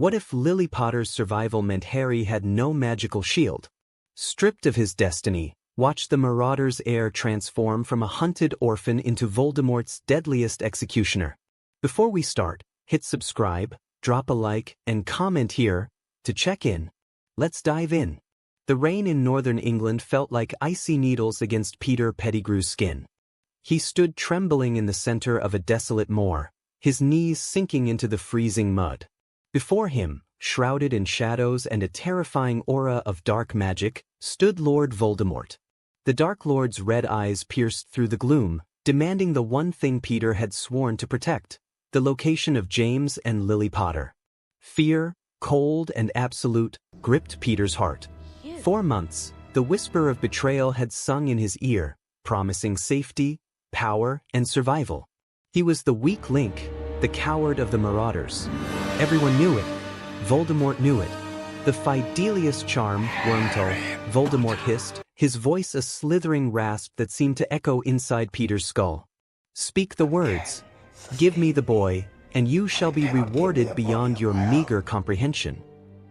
What if Lily Potter's survival meant Harry had no magical shield? Stripped of his destiny, watch the Marauders' Heir transform from a hunted orphan into Voldemort's deadliest executioner. Before we start, hit subscribe, drop a like, and comment here to check in. Let's dive in. The rain in northern England felt like icy needles against Peter Pettigrew's skin. He stood trembling in the center of a desolate moor, his knees sinking into the freezing mud. Before him, shrouded in shadows and a terrifying aura of dark magic, stood Lord Voldemort. The Dark Lord's red eyes pierced through the gloom, demanding the one thing Peter had sworn to protect: the location of James and Lily Potter. Fear, cold and absolute, gripped Peter's heart. For months, the whisper of betrayal had sung in his ear, promising safety, power, and survival. He was the weak link, the coward of the Marauders. Everyone knew it. Voldemort knew it. The deadliest charm, Wormtail, Voldemort hissed, his voice a slithering rasp that seemed to echo inside Peter's skull. Speak the words. Give me the boy, and you shall be rewarded beyond your meager comprehension.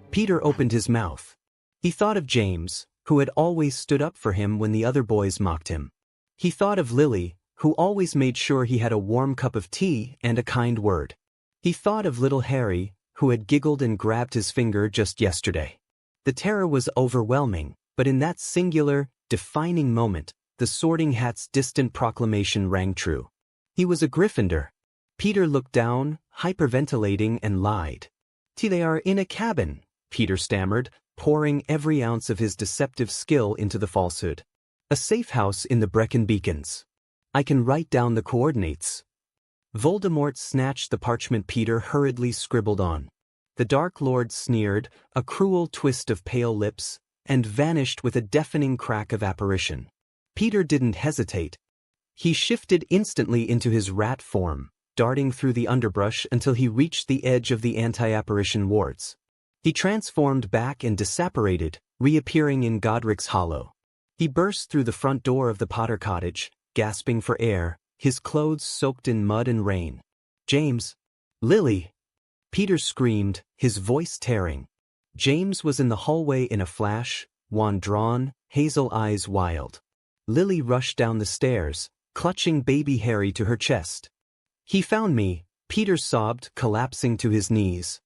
Peter opened his mouth. He thought of James, who had always stood up for him when the other boys mocked him. He thought of Lily, who always made sure he had a warm cup of tea and a kind word. He thought of little Harry, who had giggled and grabbed his finger just yesterday. The terror was overwhelming, but in that singular, defining moment, the Sorting Hat's distant proclamation rang true. He was a Gryffindor. Peter looked down, hyperventilating, and lied. They are in a cabin, Peter stammered, pouring every ounce of his deceptive skill into the falsehood. A safe house in the Brecon Beacons. I can write down the coordinates. Voldemort snatched the parchment Peter hurriedly scribbled on. The Dark Lord sneered, a cruel twist of pale lips, and vanished with a deafening crack of apparition. Peter didn't hesitate. He shifted instantly into his rat form, darting through the underbrush until he reached the edge of the anti-apparition wards. He transformed back and disapparated, reappearing in Godric's Hollow. He burst through the front door of the Potter cottage, gasping for air, his clothes soaked in mud and rain. James! Lily! Peter screamed, his voice tearing. James was in the hallway in a flash, wand drawn, hazel eyes wild. Lily rushed down the stairs, clutching baby Harry to her chest. He found me, Peter sobbed, collapsing to his knees.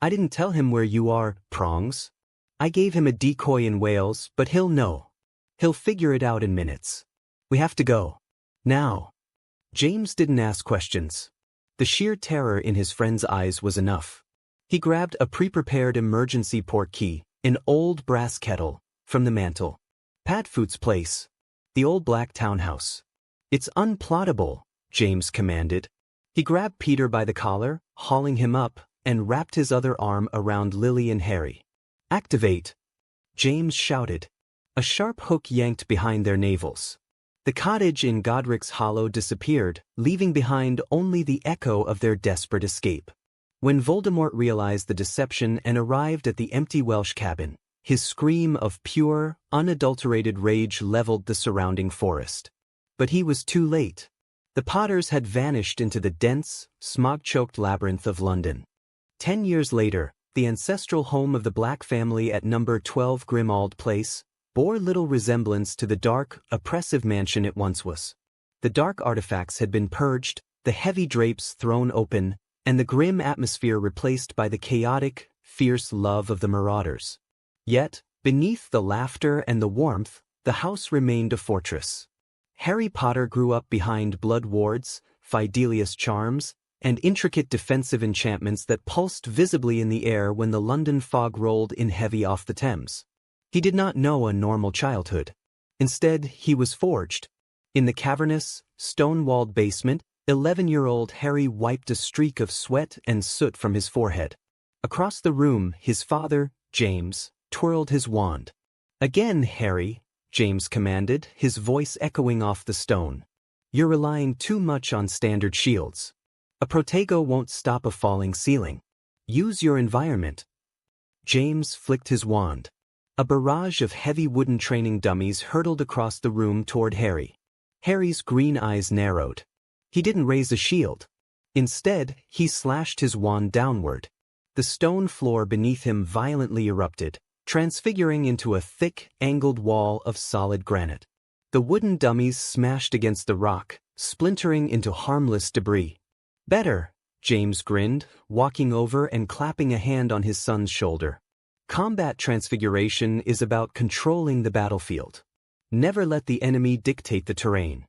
I didn't tell him where you are, Prongs. I gave him a decoy in Wales, but he'll know. He'll figure it out in minutes. We have to go. Now. James didn't ask questions. The sheer terror in his friend's eyes was enough. He grabbed a pre-prepared emergency port key, an old brass kettle, from the mantel. Padfoot's place. The old black townhouse. It's unplottable, James commanded. He grabbed Peter by the collar, hauling him up, and wrapped his other arm around Lily and Harry. Activate! James shouted. A sharp hook yanked behind their navels. The cottage in Godric's Hollow disappeared, leaving behind only the echo of their desperate escape. When Voldemort realized the deception and arrived at the empty Welsh cabin, his scream of pure, unadulterated rage leveled the surrounding forest. But he was too late. The Potters had vanished into the dense, smog-choked labyrinth of London. 10 years later, the ancestral home of the Black family at number 12 Grimmauld Place bore little resemblance to the dark, oppressive mansion it once was. The dark artifacts had been purged, the heavy drapes thrown open, and the grim atmosphere replaced by the chaotic, fierce love of the Marauders. Yet, beneath the laughter and the warmth, the house remained a fortress. Harry Potter grew up behind blood wards, deadliest charms, and intricate defensive enchantments that pulsed visibly in the air when the London fog rolled in heavy off the Thames. He did not know a normal childhood. Instead, he was forged. In the cavernous, stone-walled basement, 11-year-old Harry wiped a streak of sweat and soot from his forehead. Across the room, his father, James, twirled his wand. Again, Harry, James commanded, his voice echoing off the stone. You're relying too much on standard shields. A Protego won't stop a falling ceiling. Use your environment. James flicked his wand. A barrage of heavy wooden training dummies hurtled across the room toward Harry. Harry's green eyes narrowed. He didn't raise a shield. Instead, he slashed his wand downward. The stone floor beneath him violently erupted, transfiguring into a thick, angled wall of solid granite. The wooden dummies smashed against the rock, splintering into harmless debris. "Better," James grinned, walking over and clapping a hand on his son's shoulder. "Combat transfiguration is about controlling the battlefield. Never let the enemy dictate the terrain."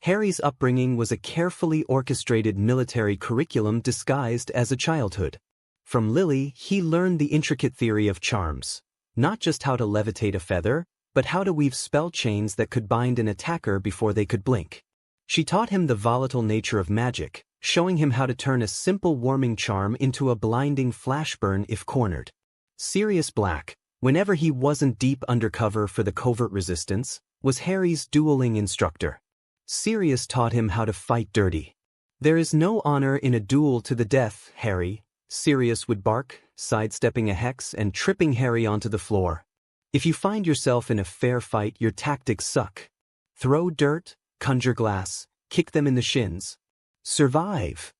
Harry's upbringing was a carefully orchestrated military curriculum disguised as a childhood. From Lily, he learned the intricate theory of charms, not just how to levitate a feather, but how to weave spell chains that could bind an attacker before they could blink. She taught him the volatile nature of magic, showing him how to turn a simple warming charm into a blinding flashburn if cornered. Sirius Black, whenever he wasn't deep undercover for the covert resistance, was Harry's dueling instructor. Sirius taught him how to fight dirty. "There is no honor in a duel to the death, Harry," Sirius would bark, sidestepping a hex and tripping Harry onto the floor. "If you find yourself in a fair fight, your tactics suck. Throw dirt, conjure glass, kick them in the shins. Survive."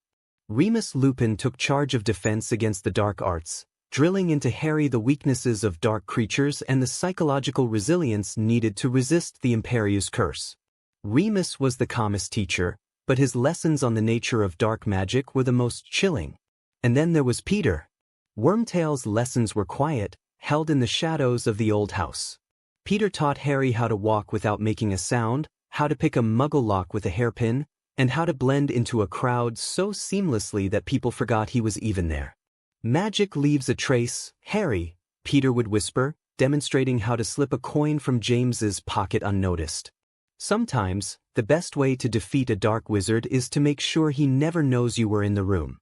Remus Lupin took charge of defense against the dark arts, drilling into Harry the weaknesses of dark creatures and the psychological resilience needed to resist the Imperius curse. Remus was the calmest teacher, but his lessons on the nature of dark magic were the most chilling. And then there was Peter. Wormtail's lessons were quiet, held in the shadows of the old house. Peter taught Harry how to walk without making a sound, how to pick a muggle lock with a hairpin, and how to blend into a crowd so seamlessly that people forgot he was even there. "Magic leaves a trace, Harry," Peter would whisper, demonstrating how to slip a coin from James's pocket unnoticed. Sometimes, the best way to defeat a dark wizard is to make sure he never knows you were in the room.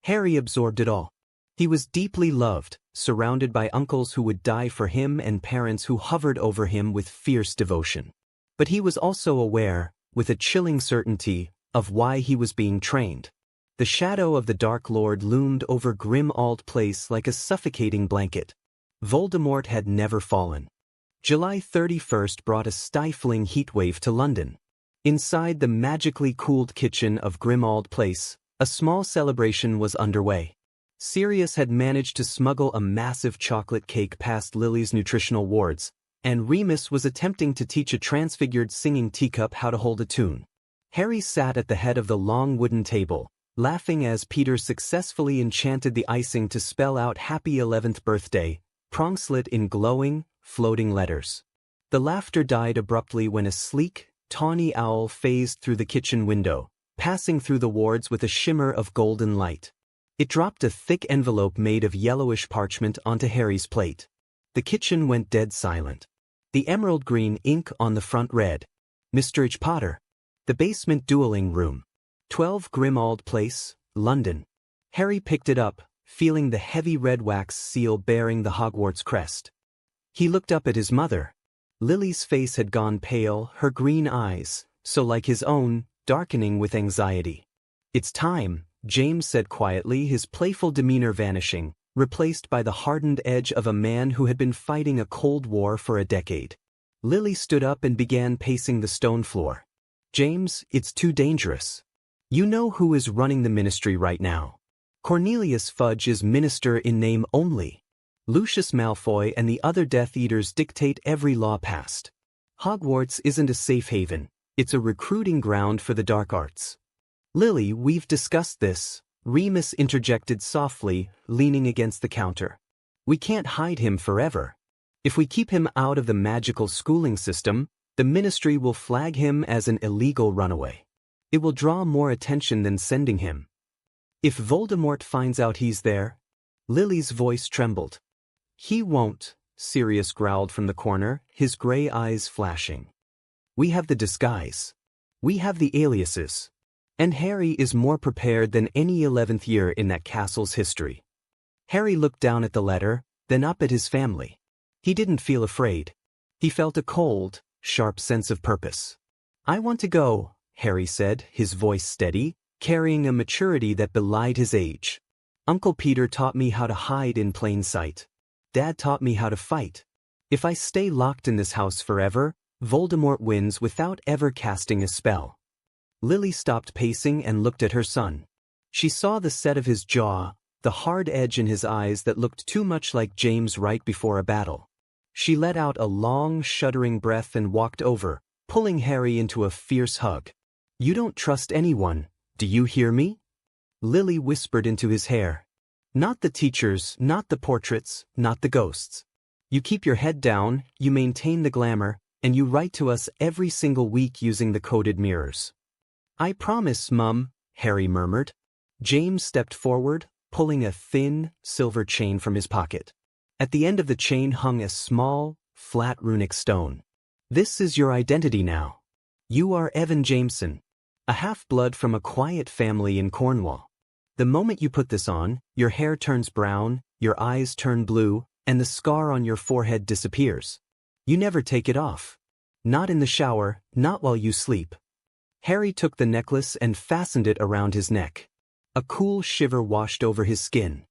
Harry absorbed it all. He was deeply loved, surrounded by uncles who would die for him and parents who hovered over him with fierce devotion. But he was also aware, with a chilling certainty, of why he was being trained. The shadow of the Dark Lord loomed over Grimmauld Place like a suffocating blanket. Voldemort had never fallen. July 31st brought a stifling heatwave to London. Inside the magically cooled kitchen of Grimmauld Place, a small celebration was underway. Sirius had managed to smuggle a massive chocolate cake past Lily's nutritional wards, and Remus was attempting to teach a transfigured singing teacup how to hold a tune. Harry sat at the head of the long wooden table, laughing as Peter successfully enchanted the icing to spell out "Happy 11th Birthday," prong-slit in glowing, floating letters. The laughter died abruptly when a sleek, tawny owl phased through the kitchen window, passing through the wards with a shimmer of golden light. It dropped a thick envelope made of yellowish parchment onto Harry's plate. The kitchen went dead silent. The emerald green ink on the front read, "Mr. H. Potter. The Basement Dueling Room. 12 Grimmauld Place, London." Harry picked it up, feeling the heavy red wax seal bearing the Hogwarts crest. He looked up at his mother. Lily's face had gone pale, her green eyes, so like his own, darkening with anxiety. "It's time," James said quietly, his playful demeanor vanishing, replaced by the hardened edge of a man who had been fighting a cold war for a decade. Lily stood up and began pacing the stone floor. "James, it's too dangerous. You know who is running the ministry right now. Cornelius Fudge is minister in name only. Lucius Malfoy and the other Death Eaters dictate every law passed. Hogwarts isn't a safe haven, it's a recruiting ground for the dark arts." "Lily, we've discussed this," Remus interjected softly, leaning against the counter. "We can't hide him forever. If we keep him out of the magical schooling system, the ministry will flag him as an illegal runaway. It will draw more attention than sending him. If Voldemort finds out he's there..." Lily's voice trembled. "He won't," Sirius growled from the corner, his gray eyes flashing. "We have the disguise. We have the aliases. And Harry is more prepared than any 11th year in that castle's history." Harry looked down at the letter, then up at his family. He didn't feel afraid. He felt a cold, sharp sense of purpose. "I want to go," Harry said, his voice steady, carrying a maturity that belied his age. "Uncle Peter taught me how to hide in plain sight. Dad taught me how to fight. If I stay locked in this house forever, Voldemort wins without ever casting a spell." Lily stopped pacing and looked at her son. She saw the set of his jaw, the hard edge in his eyes that looked too much like James right before a battle. She let out a long, shuddering breath and walked over, pulling Harry into a fierce hug. "You don't trust anyone, do you hear me?" Lily whispered into his hair. "Not the teachers, not the portraits, not the ghosts. You keep your head down, you maintain the glamour, and you write to us every single week using the coded mirrors." "I promise, Mum," Harry murmured. James stepped forward, pulling a thin, silver chain from his pocket. At the end of the chain hung a small, flat runic stone. "This is your identity now. You are Evan Jameson, a half-blood from a quiet family in Cornwall. The moment you put this on, your hair turns brown, your eyes turn blue, and the scar on your forehead disappears. You never take it off. Not in the shower, not while you sleep." Harry took the necklace and fastened it around his neck. A cool shiver washed over his skin.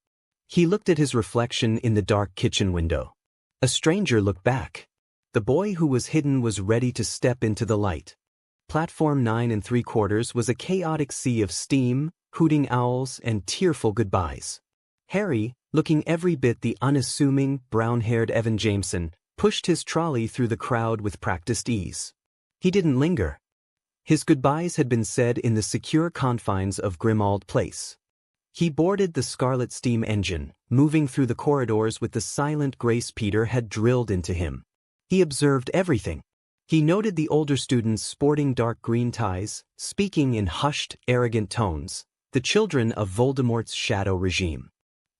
He looked at his reflection in the dark kitchen window. A stranger looked back. The boy who was hidden was ready to step into the light. Platform 9 3/4 was a chaotic sea of steam, hooting owls, and tearful goodbyes. Harry, looking every bit the unassuming, brown-haired Evan Jameson, pushed his trolley through the crowd with practiced ease. He didn't linger. His goodbyes had been said in the secure confines of Grimmauld Place. He boarded the Scarlet steam engine, moving through the corridors with the silent grace Peter had drilled into him. He observed everything. He noted the older students sporting dark green ties, speaking in hushed, arrogant tones, the children of Voldemort's shadow regime.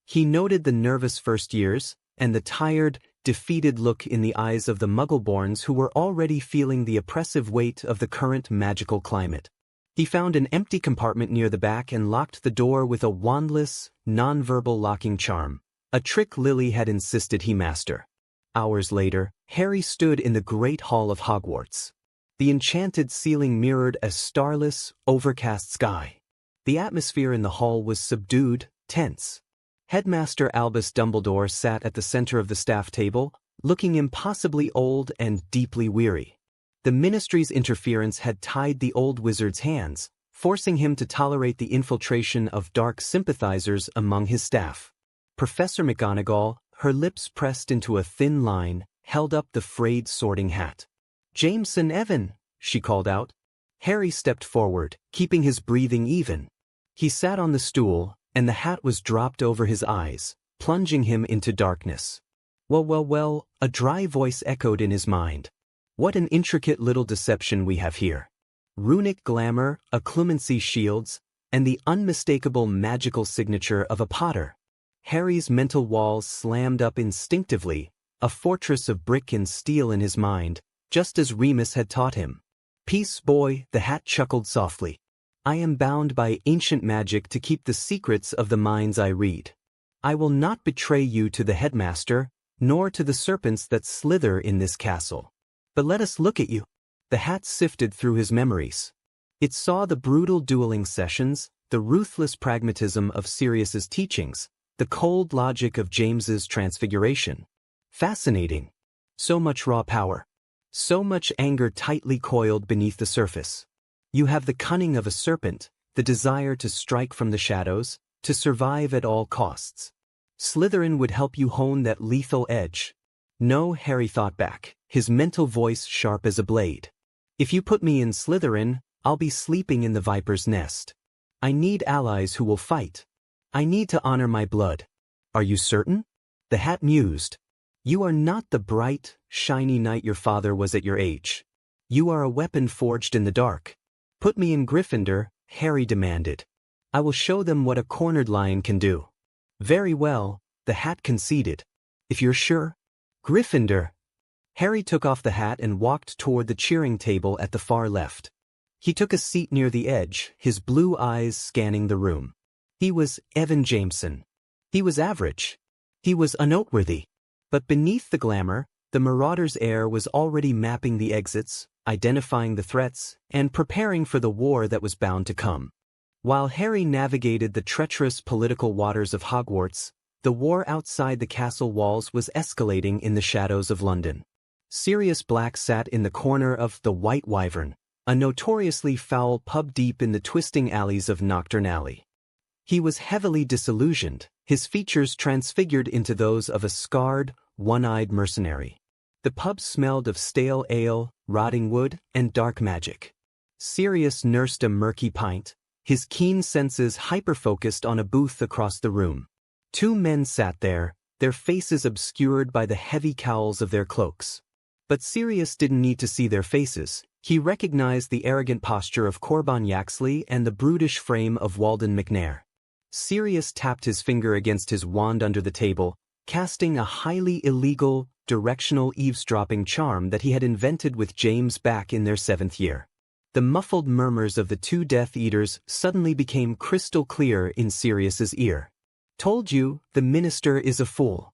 He noted the nervous first years, and the tired, defeated look in the eyes of the Muggleborns who were already feeling the oppressive weight of the current magical climate. He found an empty compartment near the back and locked the door with a wandless, non-verbal locking charm, a trick Lily had insisted he master. Hours later, Harry stood in the Great Hall of Hogwarts. The enchanted ceiling mirrored a starless, overcast sky. The atmosphere in the hall was subdued, tense. Headmaster Albus Dumbledore sat at the center of the staff table, looking impossibly old and deeply weary. The Ministry's interference had tied the old wizard's hands, forcing him to tolerate the infiltration of dark sympathizers among his staff. Professor McGonagall, her lips pressed into a thin line, held up the frayed sorting hat. "Jameson Evan," she called out. Harry stepped forward, keeping his breathing even. He sat on the stool, and the hat was dropped over his eyes, plunging him into darkness. Well, a dry voice echoed in his mind. What an intricate little deception we have here. Runic glamour, occlumency shields, and the unmistakable magical signature of a Potter. Harry's mental walls slammed up instinctively, a fortress of brick and steel in his mind, just as Remus had taught him. "Peace, boy," the hat chuckled softly. "I am bound by ancient magic to keep the secrets of the minds I read. I will not betray you to the headmaster, nor to the serpents that slither in this castle. But let us look at you." The hat sifted through his memories. It saw the brutal dueling sessions, the ruthless pragmatism of Sirius's teachings, the cold logic of James's transfiguration. Fascinating. So much raw power. So much anger tightly coiled beneath the surface. You have the cunning of a serpent, the desire to strike from the shadows, to survive at all costs. Slytherin would help you hone that lethal edge. No, Harry thought back, his mental voice sharp as a blade. If you put me in Slytherin, I'll be sleeping in the viper's nest. I need allies who will fight. I need to honor my blood. Are you certain? The hat mused. You are not the bright, shiny knight your father was at your age. You are a weapon forged in the dark. Put me in Gryffindor, Harry demanded. I will show them what a cornered lion can do. Very well, the hat conceded. If you're sure. Gryffindor. Harry took off the hat and walked toward the cheering table at the far left. He took a seat near the edge, his blue eyes scanning the room. He was Evan Jameson. He was average. He was unnoteworthy. But beneath the glamour, the Marauders' Heir was already mapping the exits, identifying the threats, and preparing for the war that was bound to come. While Harry navigated the treacherous political waters of Hogwarts, the war outside the castle walls was escalating in the shadows of London. Sirius Black sat in the corner of the White Wyvern, a notoriously foul pub deep in the twisting alleys of Knockturn Alley. He was heavily disillusioned, his features transfigured into those of a scarred, one-eyed mercenary. The pub smelled of stale ale, rotting wood, and dark magic. Sirius nursed a murky pint, his keen senses hyper-focused on a booth across the room. Two men sat there, their faces obscured by the heavy cowls of their cloaks. But Sirius didn't need to see their faces. He recognized the arrogant posture of Corban Yaxley and the brutish frame of Walden McNair. Sirius tapped his finger against his wand under the table, casting a highly illegal, directional eavesdropping charm that he had invented with James back in their 7th year. The muffled murmurs of the two Death Eaters suddenly became crystal clear in Sirius's ear. "Told you, the minister is a fool.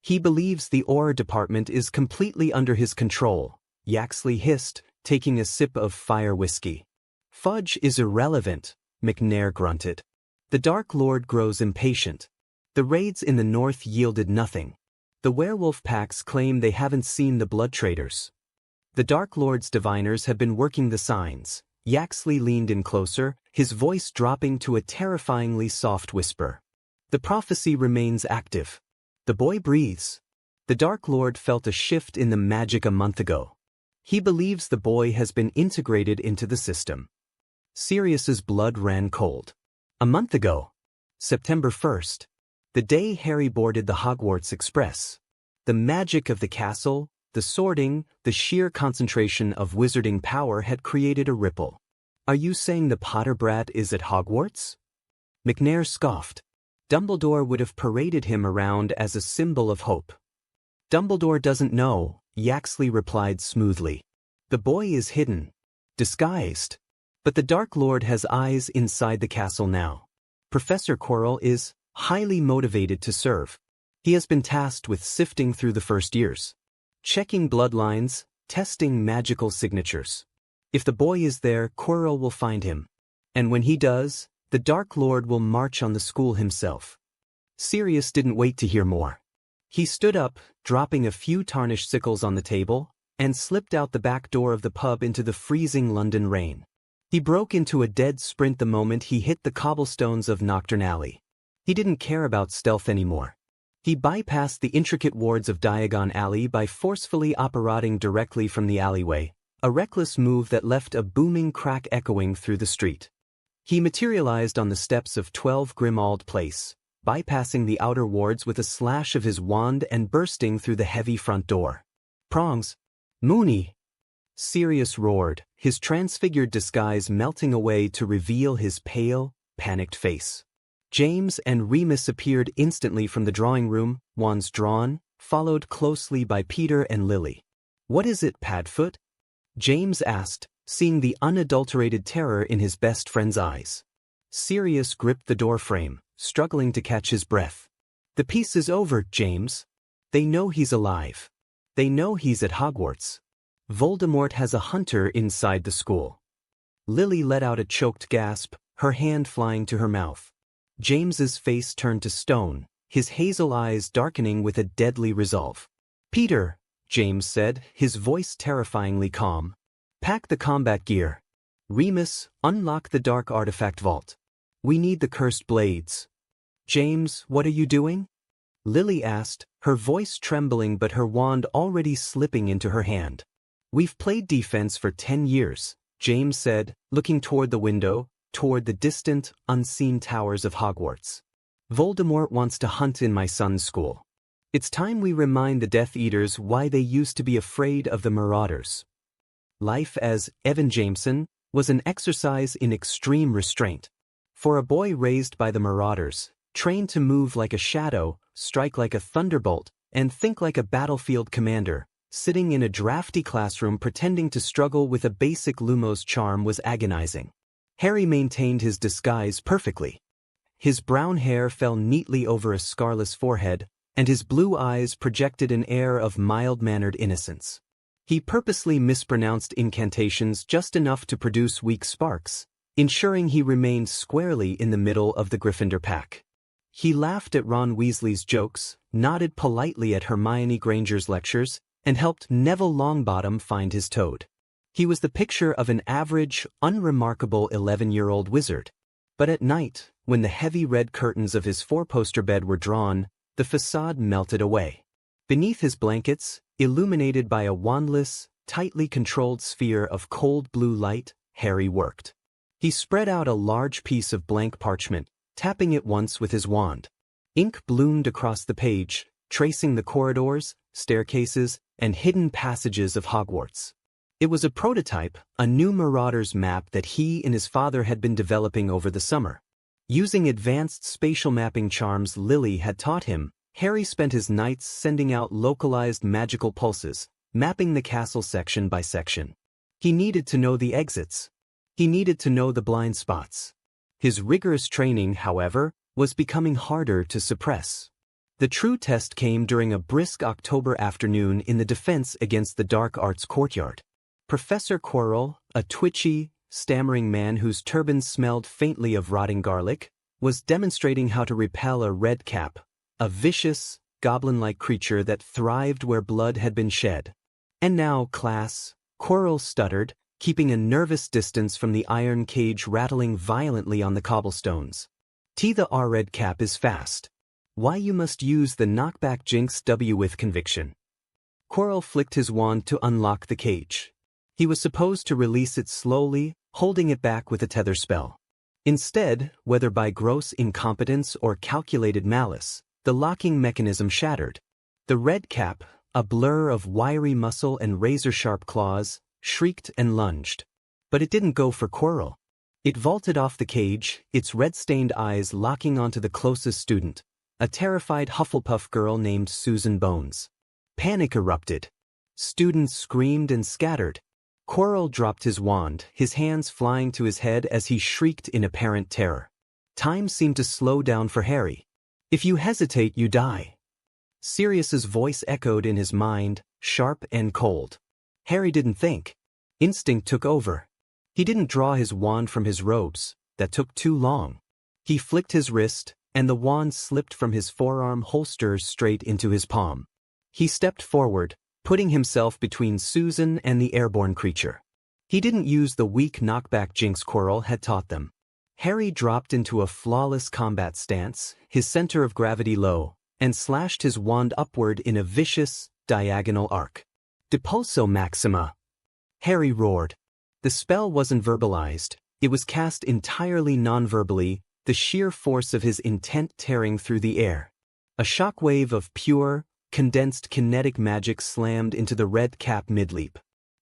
He believes the ore department is completely under his control," Yaxley hissed, taking a sip of fire whiskey. "Fudge is irrelevant," McNair grunted. The Dark Lord grows impatient. The raids in the north yielded nothing. The werewolf packs claim they haven't seen the blood traders. The Dark Lord's diviners have been working the signs. Yaxley leaned in closer, his voice dropping to a terrifyingly soft whisper. "The prophecy remains active." The boy breathes. The Dark Lord felt a shift in the magic a month ago. He believes the boy has been integrated into the system. Sirius's blood ran cold. A month ago. September 1st. The day Harry boarded the Hogwarts Express. The magic of the castle, the sorting, the sheer concentration of wizarding power had created a ripple. "Are you saying the Potter brat is at Hogwarts?" McNair scoffed. "Dumbledore would have paraded him around as a symbol of hope." "Dumbledore doesn't know," Yaxley replied smoothly. "The boy is hidden. Disguised. But the Dark Lord has eyes inside the castle now. Professor Quirrell is highly motivated to serve. He has been tasked with sifting through the first years, checking bloodlines, testing magical signatures. If the boy is there, Quirrell will find him. And when he does, the Dark Lord will march on the school himself." Sirius didn't wait to hear more. He stood up, dropping a few tarnished sickles on the table, and slipped out the back door of the pub into the freezing London rain. He broke into a dead sprint the moment he hit the cobblestones of Nocturne Alley. He didn't care about stealth anymore. He bypassed the intricate wards of Diagon Alley by forcefully operating directly from the alleyway, a reckless move that left a booming crack echoing through the street. He materialized on the steps of 12 Grimald Place, bypassing the outer wards with a slash of his wand and bursting through the heavy front door. "Prongs! Moony!" Sirius roared, his transfigured disguise melting away to reveal his pale, panicked face. James and Remus appeared instantly from the drawing room, wands drawn, followed closely by Peter and Lily. "What is it, Padfoot?" James asked, seeing the unadulterated terror in his best friend's eyes. Sirius gripped the doorframe, struggling to catch his breath. "The piece is over, James. They know he's alive. They know he's at Hogwarts. Voldemort has a hunter inside the school." Lily let out a choked gasp, her hand flying to her mouth. James's face turned to stone, his hazel eyes darkening with a deadly resolve. "Peter," James said, his voice terrifyingly calm. "Pack the combat gear. Remus, unlock the dark artifact vault. We need the cursed blades." "James, what are you doing?" Lily asked, her voice trembling but her wand already slipping into her hand. "We've played defense for 10 years, James said, looking toward the window, toward the distant, unseen towers of Hogwarts. "Voldemort wants to hunt in my son's school. It's time we remind the Death Eaters why they used to be afraid of the Marauders." Life as Evan Jameson was an exercise in extreme restraint. For a boy raised by the Marauders, trained to move like a shadow, strike like a thunderbolt, and think like a battlefield commander, sitting in a drafty classroom pretending to struggle with a basic Lumos charm was agonizing. Harry maintained his disguise perfectly. His brown hair fell neatly over a scarless forehead, and his blue eyes projected an air of mild-mannered innocence. He purposely mispronounced incantations just enough to produce weak sparks, ensuring he remained squarely in the middle of the Gryffindor pack. He laughed at Ron Weasley's jokes, nodded politely at Hermione Granger's lectures, and helped Neville Longbottom find his toad. He was the picture of an average, unremarkable 11-year-old wizard. But at night, when the heavy red curtains of his four-poster bed were drawn, the facade melted away. Beneath his blankets, illuminated by a wandless, tightly controlled sphere of cold blue light, Harry worked. He spread out a large piece of blank parchment, tapping it once with his wand. Ink bloomed across the page, tracing the corridors, staircases, and hidden passages of Hogwarts. It was a prototype, a new Marauders map that he and his father had been developing over the summer. Using advanced spatial mapping charms Lily had taught him, Harry spent his nights sending out localized magical pulses, mapping the castle section by section. He needed to know the exits. He needed to know the blind spots. His rigorous training, however, was becoming harder to suppress. The true test came during a brisk October afternoon in the defense against the dark arts courtyard. Professor Quirrell, a twitchy, stammering man whose turban smelled faintly of rotting garlic, was demonstrating how to repel a red cap, a vicious, goblin-like creature that thrived where blood had been shed. "And now, class," Quirrell stuttered, keeping a nervous distance from the iron cage rattling violently on the cobblestones. "The red cap is fast. Why you must use the knockback jinx W with conviction." Quirrell flicked his wand to unlock the cage. He was supposed to release it slowly, holding it back with a tether spell. Instead, whether by gross incompetence or calculated malice, the locking mechanism shattered. The red cap, a blur of wiry muscle and razor-sharp claws, shrieked and lunged. But it didn't go for Quirrell. It vaulted off the cage, its red-stained eyes locking onto the closest student, a terrified Hufflepuff girl named Susan Bones. Panic erupted. Students screamed and scattered. Quirrell dropped his wand, his hands flying to his head as he shrieked in apparent terror. Time seemed to slow down for Harry. "If you hesitate, you die." Sirius's voice echoed in his mind, sharp and cold. Harry didn't think. Instinct took over. He didn't draw his wand from his robes. That took too long. He flicked his wrist, and the wand slipped from his forearm holster straight into his palm. He stepped forward, putting himself between Susan and the airborne creature. He didn't use the weak knockback jinx Quirrell had taught them. Harry dropped into a flawless combat stance, his center of gravity low, and slashed his wand upward in a vicious, diagonal arc. "Depulso Maxima!" Harry roared. The spell wasn't verbalized, it was cast entirely non-verbally, the sheer force of his intent tearing through the air. A shockwave of pure, condensed kinetic magic slammed into the red cap mid-leap.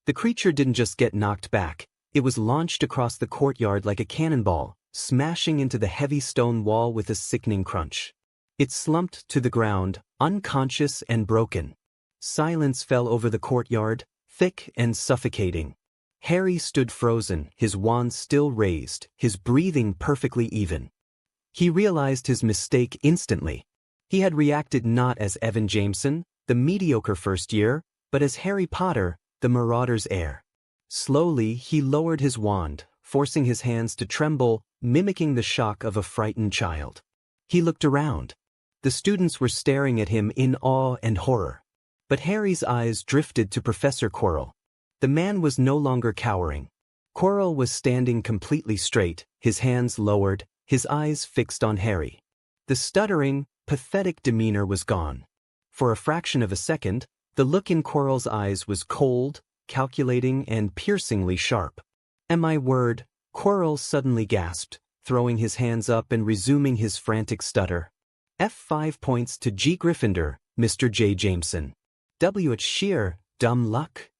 The creature didn't just get knocked back, it was launched across the courtyard like a cannonball, smashing into the heavy stone wall with a sickening crunch. It slumped to the ground, unconscious and broken. Silence fell over the courtyard, thick and suffocating. Harry stood frozen, his wand still raised, his breathing perfectly even. He realized his mistake instantly. He had reacted not as Evan Jameson, the mediocre first year, but as Harry Potter, the Marauders' heir. Slowly, he lowered his wand, forcing his hands to tremble, mimicking the shock of a frightened child. He looked around. The students were staring at him in awe and horror. But Harry's eyes drifted to Professor Quirrell. The man was no longer cowering. Quirrell was standing completely straight, his hands lowered, his eyes fixed on Harry. The stuttering, pathetic demeanor was gone. For a fraction of a second, the look in Quirrell's eyes was cold, calculating, and piercingly sharp. "And my word," Quirrell suddenly gasped, throwing his hands up and resuming his frantic stutter. "F5 points to G. Gryffindor, Mr. J. Jameson. W. It's sheer, dumb luck."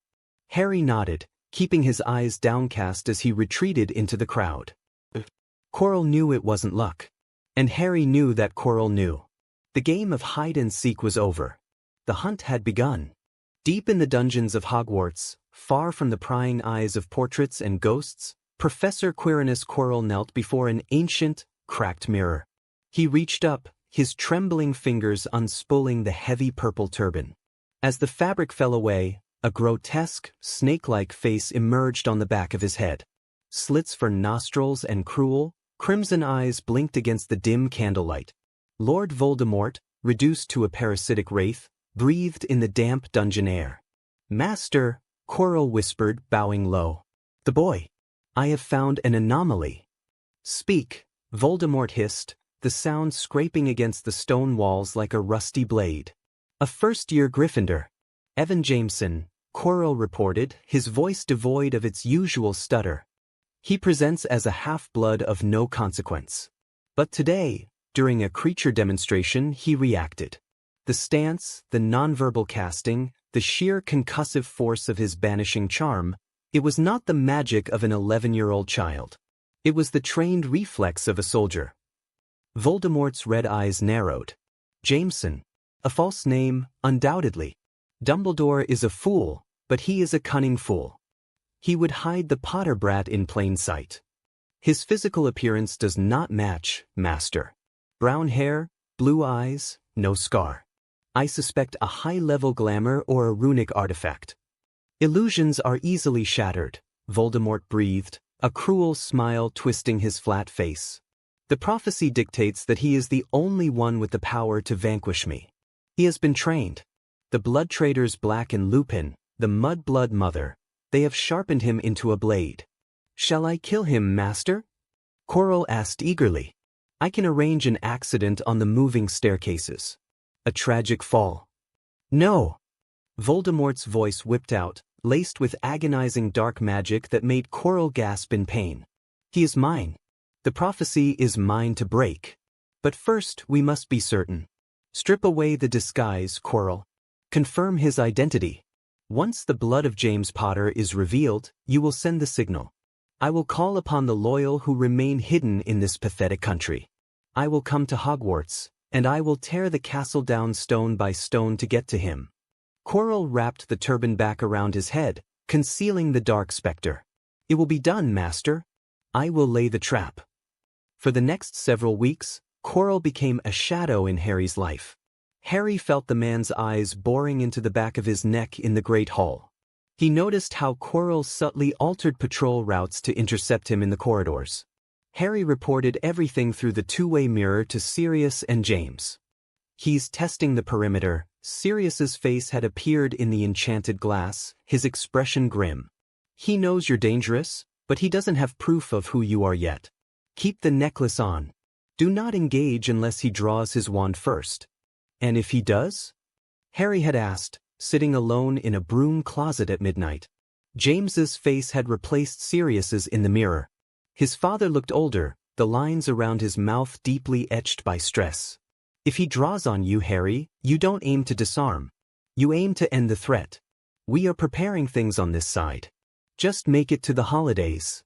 Harry nodded, keeping his eyes downcast as he retreated into the crowd. Quirrell knew it wasn't luck. And Harry knew that Quirrell knew. The game of hide-and-seek was over. The hunt had begun. Deep in the dungeons of Hogwarts, far from the prying eyes of portraits and ghosts, Professor Quirinus Quirrell knelt before an ancient, cracked mirror. He reached up, his trembling fingers unspooling the heavy purple turban. As the fabric fell away, a grotesque, snake-like face emerged on the back of his head. Slits for nostrils and cruel, crimson eyes blinked against the dim candlelight. Lord Voldemort, reduced to a parasitic wraith, breathed in the damp dungeon air. "Master," Quirrell whispered, bowing low. "The boy. I have found an anomaly." "Speak," Voldemort hissed, the sound scraping against the stone walls like a rusty blade. A first-year Gryffindor. Evan Jameson, Quirrell reported, his voice devoid of its usual stutter. He presents as a half-blood of no consequence. But today, during a creature demonstration, he reacted. The stance, the nonverbal casting, the sheer concussive force of his banishing charm, it was not the magic of an 11-year-old child. It was the trained reflex of a soldier. Voldemort's red eyes narrowed. Jameson. A false name, undoubtedly. Dumbledore is a fool, but he is a cunning fool. He would hide the Potter brat in plain sight. His physical appearance does not match, Master. Brown hair, blue eyes, no scar. I suspect a high-level glamour or a runic artifact. Illusions are easily shattered, Voldemort breathed, a cruel smile twisting his flat face. The prophecy dictates that he is the only one with the power to vanquish me. He has been trained. The blood traders Black and Lupin, the mud-blood mother, they have sharpened him into a blade. Shall I kill him, Master? Quirrell asked eagerly. I can arrange an accident on the moving staircases. A tragic fall. No! Voldemort's voice whipped out, laced with agonizing dark magic that made Quirrell gasp in pain. He is mine. The prophecy is mine to break. But first we must be certain. Strip away the disguise, Quirrell. Confirm his identity. Once the blood of James Potter is revealed, you will send the signal. I will call upon the loyal who remain hidden in this pathetic country. I will come to Hogwarts, and I will tear the castle down stone by stone to get to him. Quirrell wrapped the turban back around his head, concealing the dark specter. It will be done, Master. I will lay the trap. For the next several weeks, Quirrell became a shadow in Harry's life. Harry felt the man's eyes boring into the back of his neck in the Great Hall. He noticed how Quirrell subtly altered patrol routes to intercept him in the corridors. Harry reported everything through the two-way mirror to Sirius and James. He's testing the perimeter. Sirius's face had appeared in the enchanted glass, his expression grim. He knows you're dangerous, but he doesn't have proof of who you are yet. Keep the necklace on. Do not engage unless he draws his wand first. And if he does? Harry had asked, sitting alone in a broom closet at midnight. James's face had replaced Sirius's in the mirror. His father looked older, the lines around his mouth deeply etched by stress. If he draws on you, Harry, you don't aim to disarm. You aim to end the threat. We are preparing things on this side. Just make it to the holidays.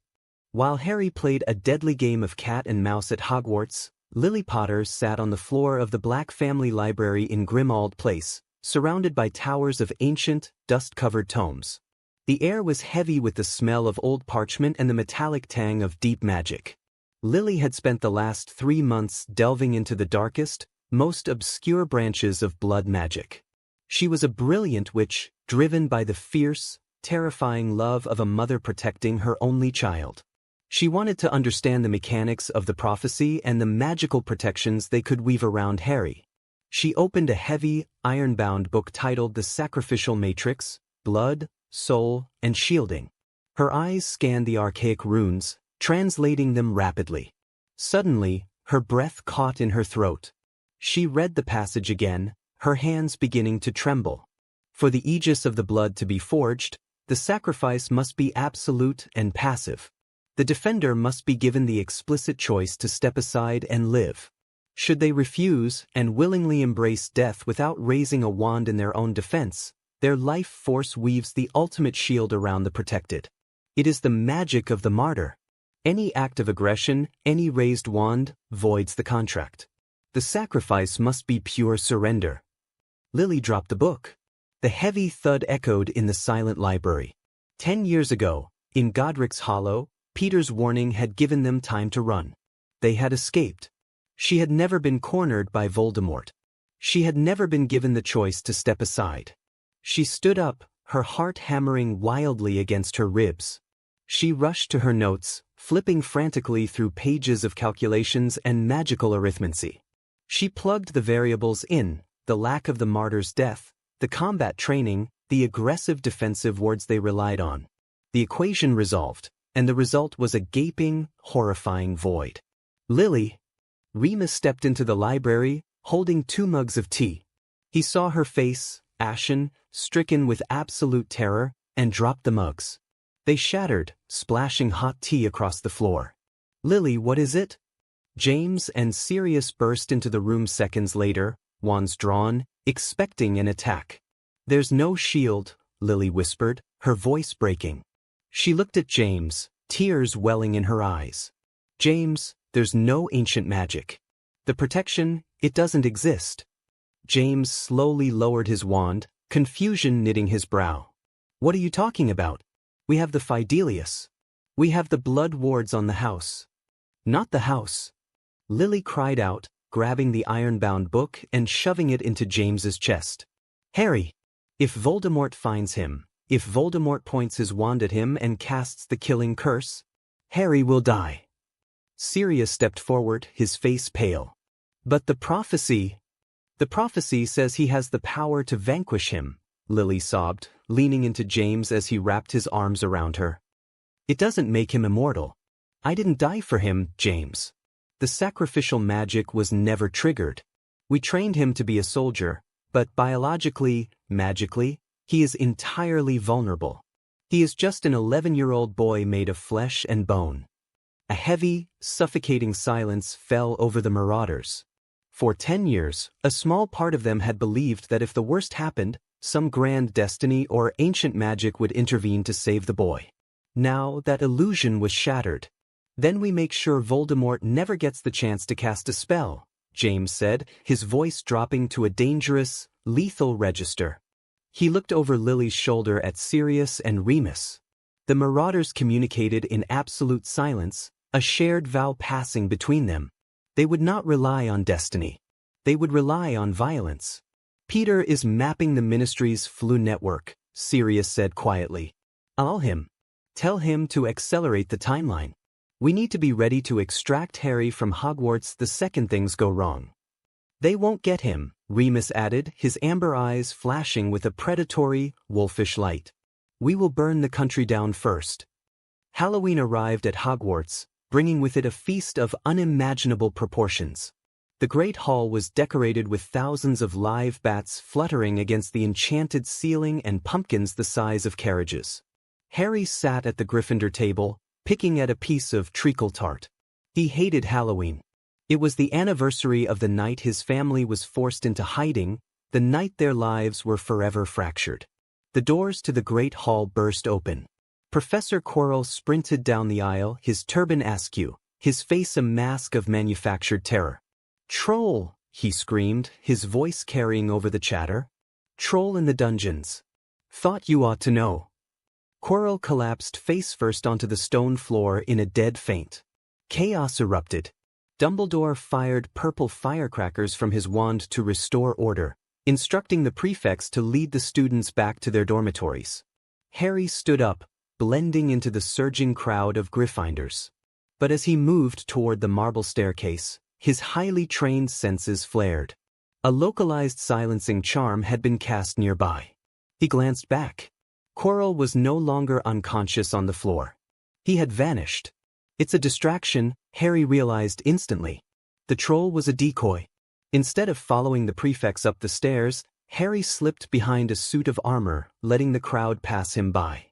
While Harry played a deadly game of cat and mouse at Hogwarts, Lily Potter sat on the floor of the Black family library in Grimmauld Place, surrounded by towers of ancient, dust-covered tomes. The air was heavy with the smell of old parchment and the metallic tang of deep magic. Lily had spent the last 3 months delving into the darkest, most obscure branches of blood magic. She was a brilliant witch, driven by the fierce, terrifying love of a mother protecting her only child. She wanted to understand the mechanics of the prophecy and the magical protections they could weave around Harry. She opened a heavy, iron-bound book titled The Sacrificial Matrix, Blood, Soul, and Shielding. Her eyes scanned the archaic runes, translating them rapidly. Suddenly, her breath caught in her throat. She read the passage again, her hands beginning to tremble. For the aegis of the blood to be forged, the sacrifice must be absolute and passive. The defender must be given the explicit choice to step aside and live. Should they refuse and willingly embrace death without raising a wand in their own defense, their life force weaves the ultimate shield around the protected. It is the magic of the martyr. Any act of aggression, any raised wand, voids the contract. The sacrifice must be pure surrender. Lily dropped the book. The heavy thud echoed in the silent library. 10 years ago, in Godric's Hollow, Peter's warning had given them time to run. They had escaped. She had never been cornered by Voldemort. She had never been given the choice to step aside. She stood up, her heart hammering wildly against her ribs. She rushed to her notes, flipping frantically through pages of calculations and magical arithmancy. She plugged the variables in, the lack of the martyr's death, the combat training, the aggressive defensive wards they relied on. The equation resolved, and the result was a gaping, horrifying void. Lily. Remus stepped into the library, holding 2 mugs of tea. He saw her face, ashen, stricken with absolute terror, and dropped the mugs. They shattered, splashing hot tea across the floor. Lily, what is it? James and Sirius burst into the room seconds later, wands drawn, expecting an attack. There's no shield, Lily whispered, her voice breaking. She looked at James, tears welling in her eyes. James, there's no ancient magic. The protection, it doesn't exist. James slowly lowered his wand, confusion knitting his brow. What are you talking about? We have the Fidelius. We have the blood wards on the house. Not the house. Lily cried out, grabbing the iron-bound book and shoving it into James's chest. Harry! If Voldemort finds him, if Voldemort points his wand at him and casts the killing curse, Harry will die. Sirius stepped forward, his face pale. But the prophecy says he has the power to vanquish him, Lily sobbed, leaning into James as he wrapped his arms around her. It doesn't make him immortal. I didn't die for him, James. The sacrificial magic was never triggered. We trained him to be a soldier, but biologically, magically, he is entirely vulnerable. He is just an 11-year-old boy made of flesh and bone. A heavy, suffocating silence fell over the Marauders. For 10 years, a small part of them had believed that if the worst happened, some grand destiny or ancient magic would intervene to save the boy. Now that illusion was shattered. Then we make sure Voldemort never gets the chance to cast a spell, James said, his voice dropping to a dangerous, lethal register. He looked over Lily's shoulder at Sirius and Remus. The Marauders communicated in absolute silence, a shared vow passing between them. They would not rely on destiny. They would rely on violence. Peter is mapping the Ministry's flu network, Sirius said quietly. I'll him. Tell him to accelerate the timeline. We need to be ready to extract Harry from Hogwarts the second things go wrong. They won't get him, Remus added, his amber eyes flashing with a predatory, wolfish light. We will burn the country down first. Halloween arrived at Hogwarts, bringing with it a feast of unimaginable proportions. The Great Hall was decorated with thousands of live bats fluttering against the enchanted ceiling and pumpkins the size of carriages. Harry sat at the Gryffindor table, picking at a piece of treacle tart. He hated Halloween. It was the anniversary of the night his family was forced into hiding, the night their lives were forever fractured. The doors to the Great Hall burst open. Professor Quirrell sprinted down the aisle, his turban askew, his face a mask of manufactured terror. Troll, he screamed, his voice carrying over the chatter. Troll in the dungeons. Thought you ought to know. Quirrell collapsed face-first onto the stone floor in a dead faint. Chaos erupted. Dumbledore fired purple firecrackers from his wand to restore order, instructing the prefects to lead the students back to their dormitories. Harry stood up, blending into the surging crowd of Gryffindors. But as he moved toward the marble staircase, his highly trained senses flared. A localized silencing charm had been cast nearby. He glanced back. Quirrell was no longer unconscious on the floor. He had vanished. It's a distraction, Harry realized instantly. The troll was a decoy. Instead of following the prefects up the stairs, Harry slipped behind a suit of armor, letting the crowd pass him by.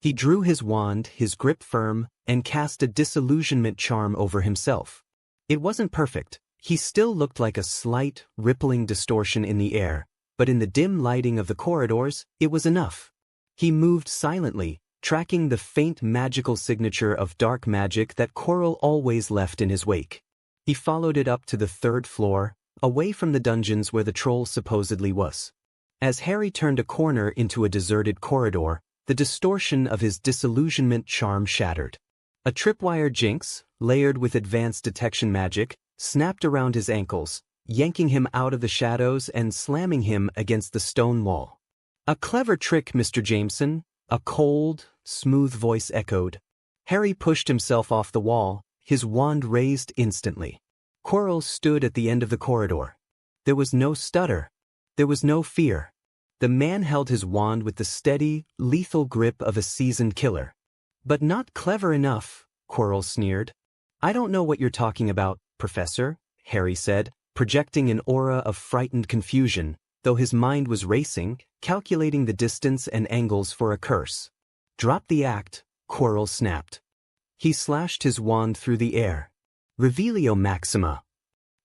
He drew his wand, his grip firm, and cast a disillusionment charm over himself. It wasn't perfect. He still looked like a slight, rippling distortion in the air, but in the dim lighting of the corridors, it was enough. He moved silently, tracking the faint magical signature of dark magic that Quirrell always left in his wake. He followed it up to the 3rd floor, away from the dungeons where the troll supposedly was. As Harry turned a corner into a deserted corridor, the distortion of his disillusionment charm shattered. A tripwire jinx, layered with advanced detection magic, snapped around his ankles, yanking him out of the shadows and slamming him against the stone wall. A clever trick, Mr. Jameson, a cold, smooth voice echoed. Harry pushed himself off the wall, his wand raised instantly. Quirrell stood at the end of the corridor. There was no stutter. There was no fear. The man held his wand with the steady, lethal grip of a seasoned killer. But not clever enough, Quirrell sneered. I don't know what you're talking about, Professor, Harry said, projecting an aura of frightened confusion, though his mind was racing, calculating the distance and angles for a curse. Drop the act, Quirrell snapped. He slashed his wand through the air. Revelio Maxima.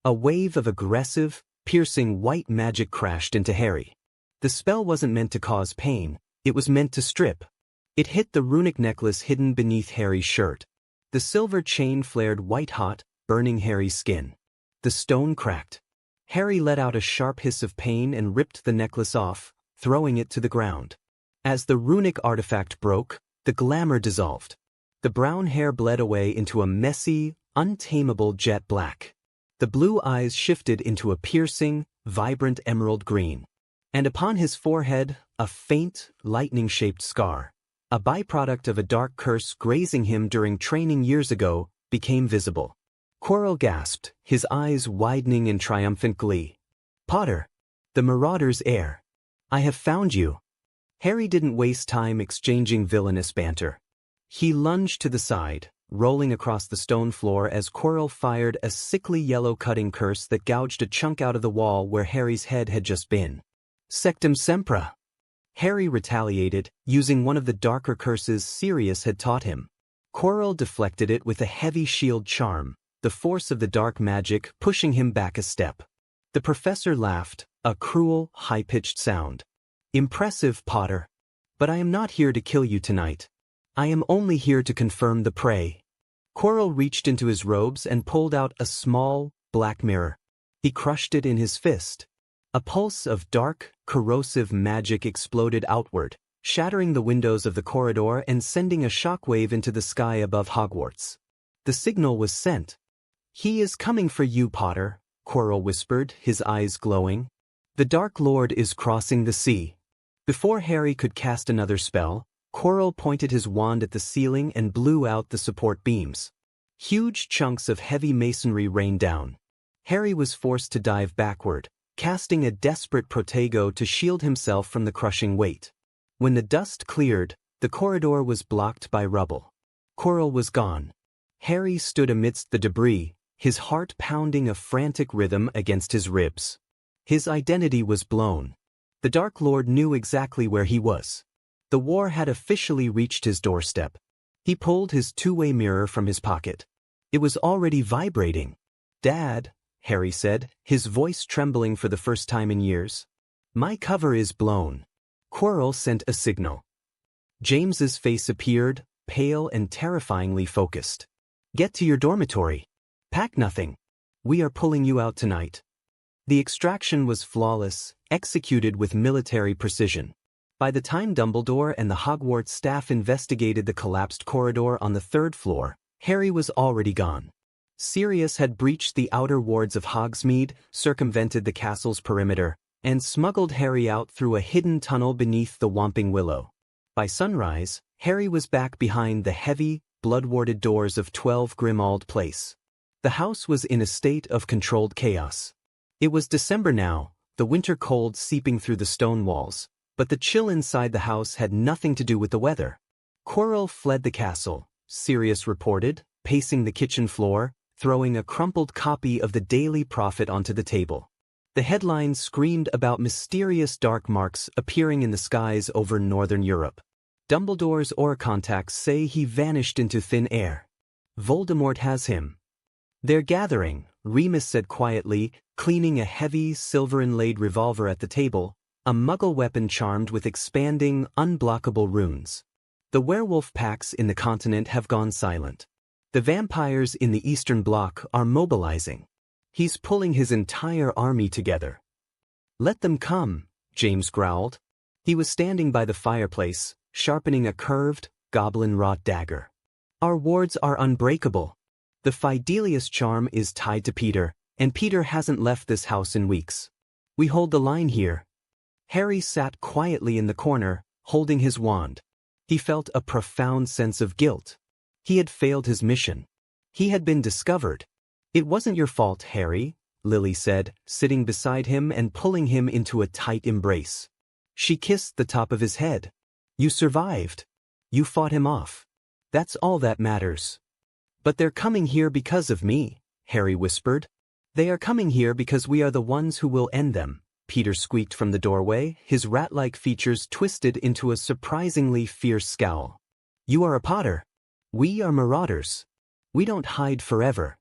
A wave of aggressive, piercing white magic crashed into Harry. The spell wasn't meant to cause pain, it was meant to strip. It hit the runic necklace hidden beneath Harry's shirt. The silver chain flared white-hot, burning Harry's skin. The stone cracked. Harry let out a sharp hiss of pain and ripped the necklace off, throwing it to the ground. As the runic artifact broke, the glamour dissolved. The brown hair bled away into a messy, untamable jet black. The blue eyes shifted into a piercing, vibrant emerald green. And upon his forehead, a faint, lightning-shaped scar, a byproduct of a dark curse grazing him during training years ago, became visible. Quirrell gasped, his eyes widening in triumphant glee. Potter! The Marauders' heir! I have found you! Harry didn't waste time exchanging villainous banter. He lunged to the side, rolling across the stone floor as Quirrell fired a sickly yellow cutting curse that gouged a chunk out of the wall where Harry's head had just been. Sectum Sempra! Harry retaliated, using one of the darker curses Sirius had taught him. Quirrell deflected it with a heavy shield charm, the force of the dark magic pushing him back a step. The professor laughed, a cruel, high-pitched sound. Impressive, Potter. But I am not here to kill you tonight. I am only here to confirm the prey. Quirrell reached into his robes and pulled out a small, black mirror. He crushed it in his fist. A pulse of dark, corrosive magic exploded outward, shattering the windows of the corridor and sending a shockwave into the sky above Hogwarts. The signal was sent. He is coming for you, Potter, Quirrell whispered, his eyes glowing. The Dark Lord is crossing the sea. Before Harry could cast another spell, Quirrell pointed his wand at the ceiling and blew out the support beams. Huge chunks of heavy masonry rained down. Harry was forced to dive backward, casting a desperate protego to shield himself from the crushing weight. When the dust cleared, the corridor was blocked by rubble. Quirrell was gone. Harry stood amidst the debris, his heart pounding a frantic rhythm against his ribs. His identity was blown. The Dark Lord knew exactly where he was. The war had officially reached his doorstep. He pulled his two-way mirror from his pocket. It was already vibrating. Dad, Harry said, his voice trembling for the first time in years. My cover is blown. Quirrell sent a signal. James's face appeared, pale and terrifyingly focused. Get to your dormitory. Pack nothing. We are pulling you out tonight. The extraction was flawless, executed with military precision. By the time Dumbledore and the Hogwarts staff investigated the collapsed corridor on the third floor, Harry was already gone. Sirius had breached the outer wards of Hogsmeade, circumvented the castle's perimeter, and smuggled Harry out through a hidden tunnel beneath the Whomping Willow. By sunrise, Harry was back behind the heavy, blood-warded doors of 12 Grimmauld Place. The house was in a state of controlled chaos. It was December now, the winter cold seeping through the stone walls, but the chill inside the house had nothing to do with the weather. Quirrell fled the castle, Sirius reported, pacing the kitchen floor, throwing a crumpled copy of the Daily Prophet onto the table. The headlines screamed about mysterious dark marks appearing in the skies over northern Europe. Dumbledore's aura contacts say he vanished into thin air. Voldemort has him. They're gathering, Remus said quietly, cleaning a heavy, silver-inlaid revolver at the table, a muggle weapon charmed with expanding, unblockable runes. The werewolf packs in the continent have gone silent. The vampires in the Eastern Bloc are mobilizing. He's pulling his entire army together. Let them come, James growled. He was standing by the fireplace, sharpening a curved, goblin-wrought dagger. Our wards are unbreakable. The Fidelius charm is tied to Peter, and Peter hasn't left this house in weeks. We hold the line here. Harry sat quietly in the corner, holding his wand. He felt a profound sense of guilt. He had failed his mission. He had been discovered. It wasn't your fault, Harry, Lily said, sitting beside him and pulling him into a tight embrace. She kissed the top of his head. You survived. You fought him off. That's all that matters. "But they're coming here because of me," Harry whispered. "They are coming here because we are the ones who will end them," Peter squeaked from the doorway, his rat-like features twisted into a surprisingly fierce scowl. "You are a Potter. We are Marauders. We don't hide forever."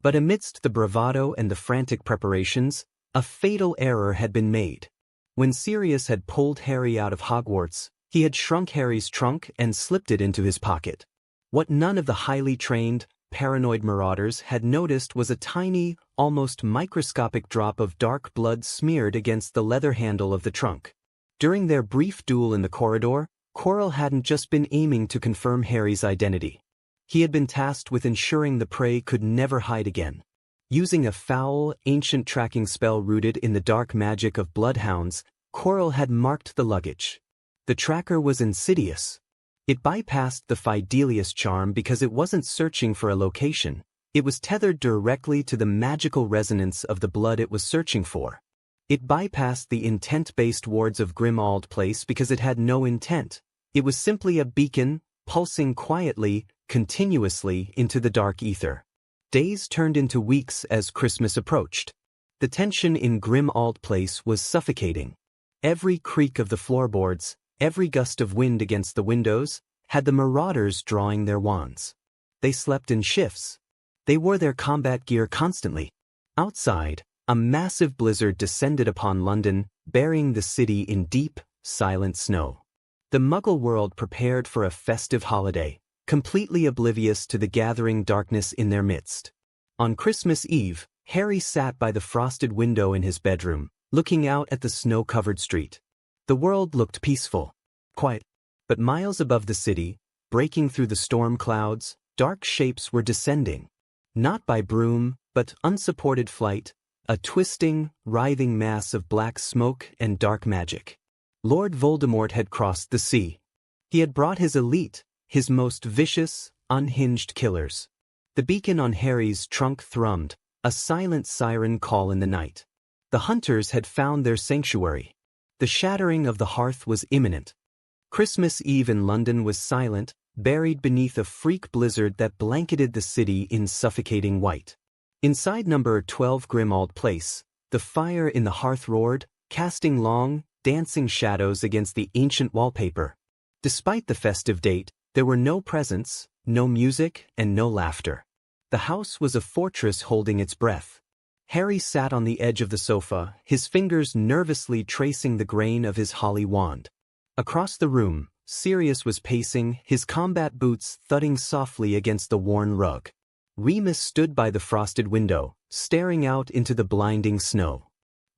But amidst the bravado and the frantic preparations, a fatal error had been made. When Sirius had pulled Harry out of Hogwarts, he had shrunk Harry's trunk and slipped it into his pocket. What none of the highly trained, paranoid Marauders had noticed was a tiny, almost microscopic drop of dark blood smeared against the leather handle of the trunk. During their brief duel in the corridor, Quirrell hadn't just been aiming to confirm Harry's identity. He had been tasked with ensuring the prey could never hide again. Using a foul, ancient tracking spell rooted in the dark magic of bloodhounds, Quirrell had marked the luggage. The tracker was insidious. It bypassed the deadliest charm because it wasn't searching for a location. It was tethered directly to the magical resonance of the blood it was searching for. It bypassed the intent-based wards of Grimmauld Place because it had no intent. It was simply a beacon, pulsing quietly, continuously into the dark ether. Days turned into weeks as Christmas approached. The tension in Grimmauld Place was suffocating. Every creak of the floorboards, every gust of wind against the windows, had the Marauders drawing their wands. They slept in shifts. They wore their combat gear constantly. Outside, a massive blizzard descended upon London, burying the city in deep, silent snow. The Muggle world prepared for a festive holiday, completely oblivious to the gathering darkness in their midst. On Christmas Eve, Harry sat by the frosted window in his bedroom, looking out at the snow-covered street. The world looked peaceful, quiet, but miles above the city, breaking through the storm clouds, dark shapes were descending. Not by broom, but unsupported flight, a twisting, writhing mass of black smoke and dark magic. Lord Voldemort had crossed the sea. He had brought his elite, his most vicious, unhinged killers. The beacon on Harry's trunk thrummed, a silent siren call in the night. The hunters had found their sanctuary. The shattering of the hearth was imminent. Christmas Eve in London was silent, buried beneath a freak blizzard that blanketed the city in suffocating white. Inside number 12 Grimmauld Place, the fire in the hearth roared, casting long, dancing shadows against the ancient wallpaper. Despite the festive date, there were no presents, no music, and no laughter. The house was a fortress holding its breath. Harry sat on the edge of the sofa, his fingers nervously tracing the grain of his holly wand. Across the room, Sirius was pacing, his combat boots thudding softly against the worn rug. Remus stood by the frosted window, staring out into the blinding snow.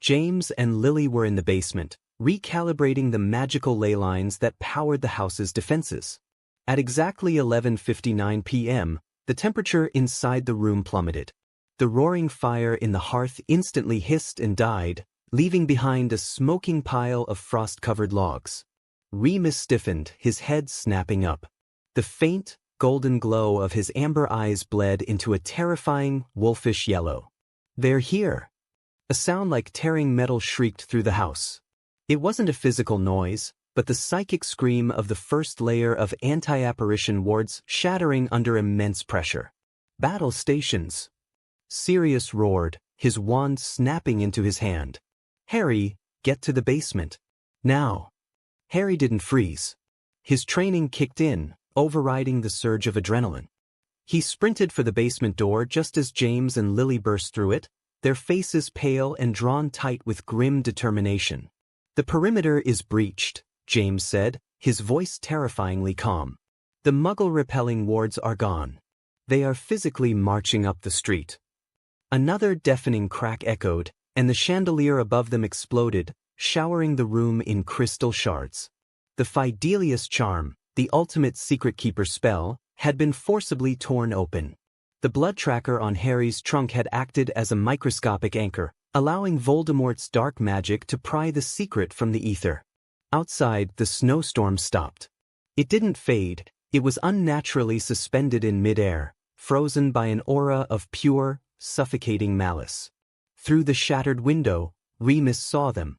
James and Lily were in the basement, recalibrating the magical ley lines that powered the house's defenses. At exactly 11:59 p.m., the temperature inside the room plummeted. The roaring fire in the hearth instantly hissed and died, leaving behind a smoking pile of frost-covered logs. Remus stiffened, his head snapping up. The faint, golden glow of his amber eyes bled into a terrifying, wolfish yellow. "They're here!" A sound like tearing metal shrieked through the house. It wasn't a physical noise, but the psychic scream of the first layer of anti-apparition wards shattering under immense pressure. "Battle stations!" Sirius roared, his wand snapping into his hand. "Harry, get to the basement. Now!" Harry didn't freeze. His training kicked in, overriding the surge of adrenaline. He sprinted for the basement door just as James and Lily burst through it, their faces pale and drawn tight with grim determination. "The perimeter is breached," James said, his voice terrifyingly calm. "The Muggle-repelling wards are gone. They are physically marching up the street." Another deafening crack echoed, and the chandelier above them exploded, showering the room in crystal shards. The deadliest charm, the ultimate secret keeper spell, had been forcibly torn open. The blood tracker on Harry's trunk had acted as a microscopic anchor, allowing Voldemort's dark magic to pry the secret from the ether. Outside, the snowstorm stopped. It didn't fade, it was unnaturally suspended in midair, frozen by an aura of pure, suffocating malice. Through the shattered window, Remus saw them.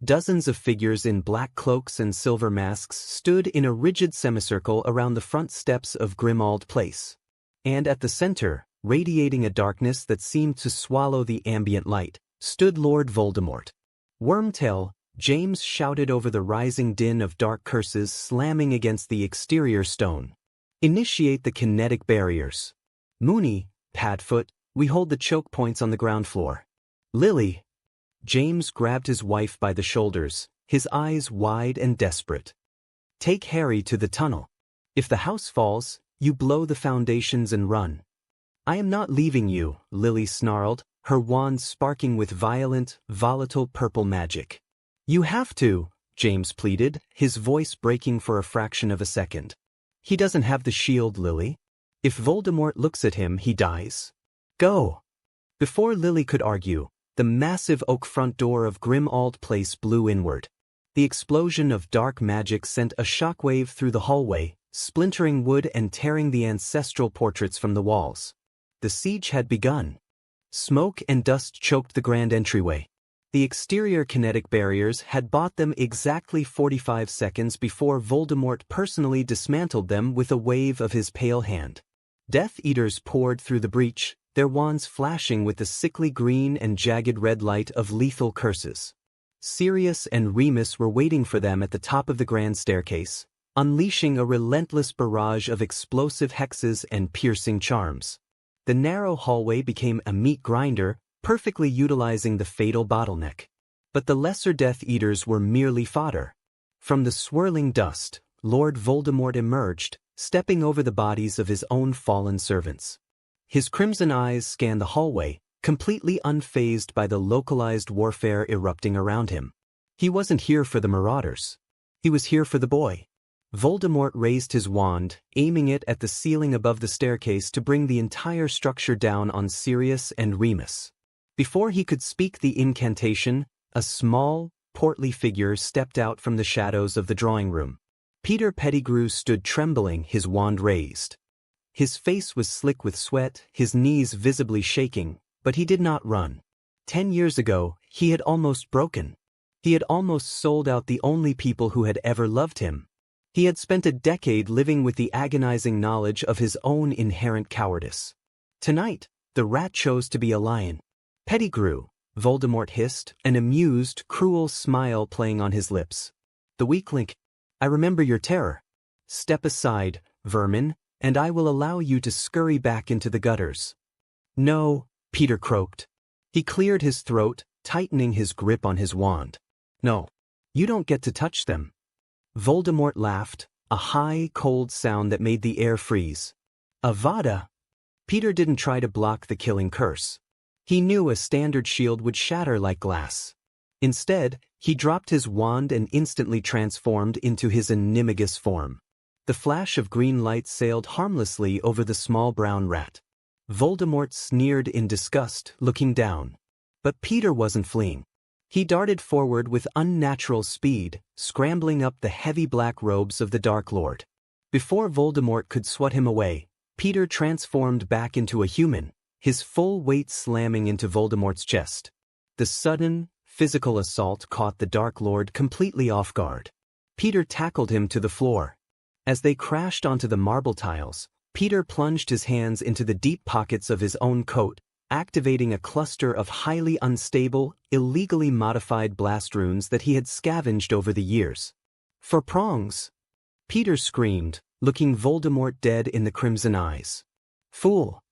Dozens of figures in black cloaks and silver masks stood in a rigid semicircle around the front steps of Grimmauld Place. And at the center, radiating a darkness that seemed to swallow the ambient light, stood Lord Voldemort. Wormtail, James shouted over the rising din of dark curses slamming against the exterior stone. Initiate the kinetic barriers. Moony, Padfoot, we hold the choke points on the ground floor. Lily. James grabbed his wife by the shoulders, his eyes wide and desperate. Take Harry to the tunnel. If the house falls, you blow the foundations and run. I am not leaving you, Lily snarled, her wand sparking with violent, volatile purple magic. You have to, James pleaded, his voice breaking for a fraction of a second. He doesn't have the shield, Lily. If Voldemort looks at him, he dies. Go. Before Lily could argue, the massive oak front door of Grimmauld Place blew inward. The explosion of dark magic sent a shockwave through the hallway, splintering wood and tearing the ancestral portraits from the walls. The siege had begun. Smoke and dust choked the grand entryway. The exterior kinetic barriers had bought them exactly 45 seconds before Voldemort personally dismantled them with a wave of his pale hand. Death Eaters poured through the breach, their wands flashing with the sickly green and jagged red light of lethal curses. Sirius and Remus were waiting for them at the top of the grand staircase, unleashing a relentless barrage of explosive hexes and piercing charms. The narrow hallway became a meat grinder, perfectly utilizing the fatal bottleneck. But the lesser Death Eaters were merely fodder. From the swirling dust, Lord Voldemort emerged, stepping over the bodies of his own fallen servants. His crimson eyes scanned the hallway, completely unfazed by the localized warfare erupting around him. He wasn't here for the Marauders. He was here for the boy. Voldemort raised his wand, aiming it at the ceiling above the staircase to bring the entire structure down on Sirius and Remus. Before he could speak the incantation, a small, portly figure stepped out from the shadows of the drawing room. Peter Pettigrew stood trembling, his wand raised. His face was slick with sweat, his knees visibly shaking, but he did not run. 10 years ago, he had almost broken. He had almost sold out the only people who had ever loved him. He had spent a decade living with the agonizing knowledge of his own inherent cowardice. Tonight, the rat chose to be a lion. Pettigrew, Voldemort hissed, an amused, cruel smile playing on his lips. The weakling. I remember your terror. Step aside, vermin, and I will allow you to scurry back into the gutters. No, Peter croaked. He cleared his throat, tightening his grip on his wand. No, you don't get to touch them. Voldemort laughed, a high, cold sound that made the air freeze. Avada! Peter didn't try to block the killing curse. He knew a standard shield would shatter like glass. Instead, he dropped his wand and instantly transformed into his animagus form. The flash of green light sailed harmlessly over the small brown rat. Voldemort sneered in disgust, looking down. But Peter wasn't fleeing. He darted forward with unnatural speed, scrambling up the heavy black robes of the Dark Lord. Before Voldemort could swat him away, Peter transformed back into a human, his full weight slamming into Voldemort's chest. The sudden, physical assault caught the Dark Lord completely off guard. Peter tackled him to the floor. As they crashed onto the marble tiles, Peter plunged his hands into the deep pockets of his own coat, activating a cluster of highly unstable, illegally modified blast runes that he had scavenged over the years. For prongs! Peter screamed, looking Voldemort dead in the crimson eyes. Fool!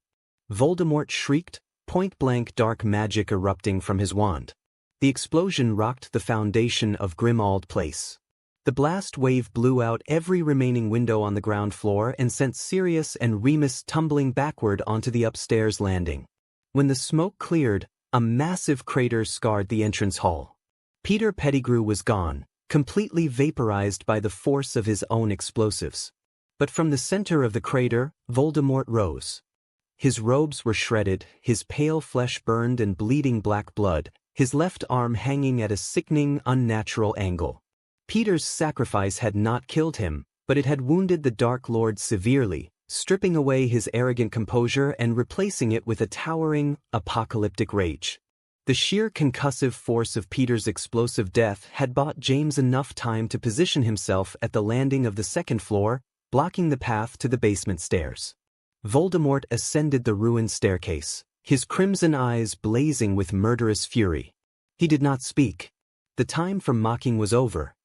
Voldemort shrieked, point-blank dark magic erupting from his wand. The explosion rocked the foundation of Grimmauld Place. The blast wave blew out every remaining window on the ground floor and sent Sirius and Remus tumbling backward onto the upstairs landing. When the smoke cleared, a massive crater scarred the entrance hall. Peter Pettigrew was gone, completely vaporized by the force of his own explosives. But from the center of the crater, Voldemort rose. His robes were shredded, his pale flesh burned and bleeding black blood, his left arm hanging at a sickening, unnatural angle. Peter's sacrifice had not killed him, but it had wounded the Dark Lord severely, stripping away his arrogant composure and replacing it with a towering, apocalyptic rage. The sheer concussive force of Peter's explosive death had bought James enough time to position himself at the landing of the second floor, blocking the path to the basement stairs. Voldemort ascended the ruined staircase, his crimson eyes blazing with murderous fury. He did not speak. The time for mocking was over.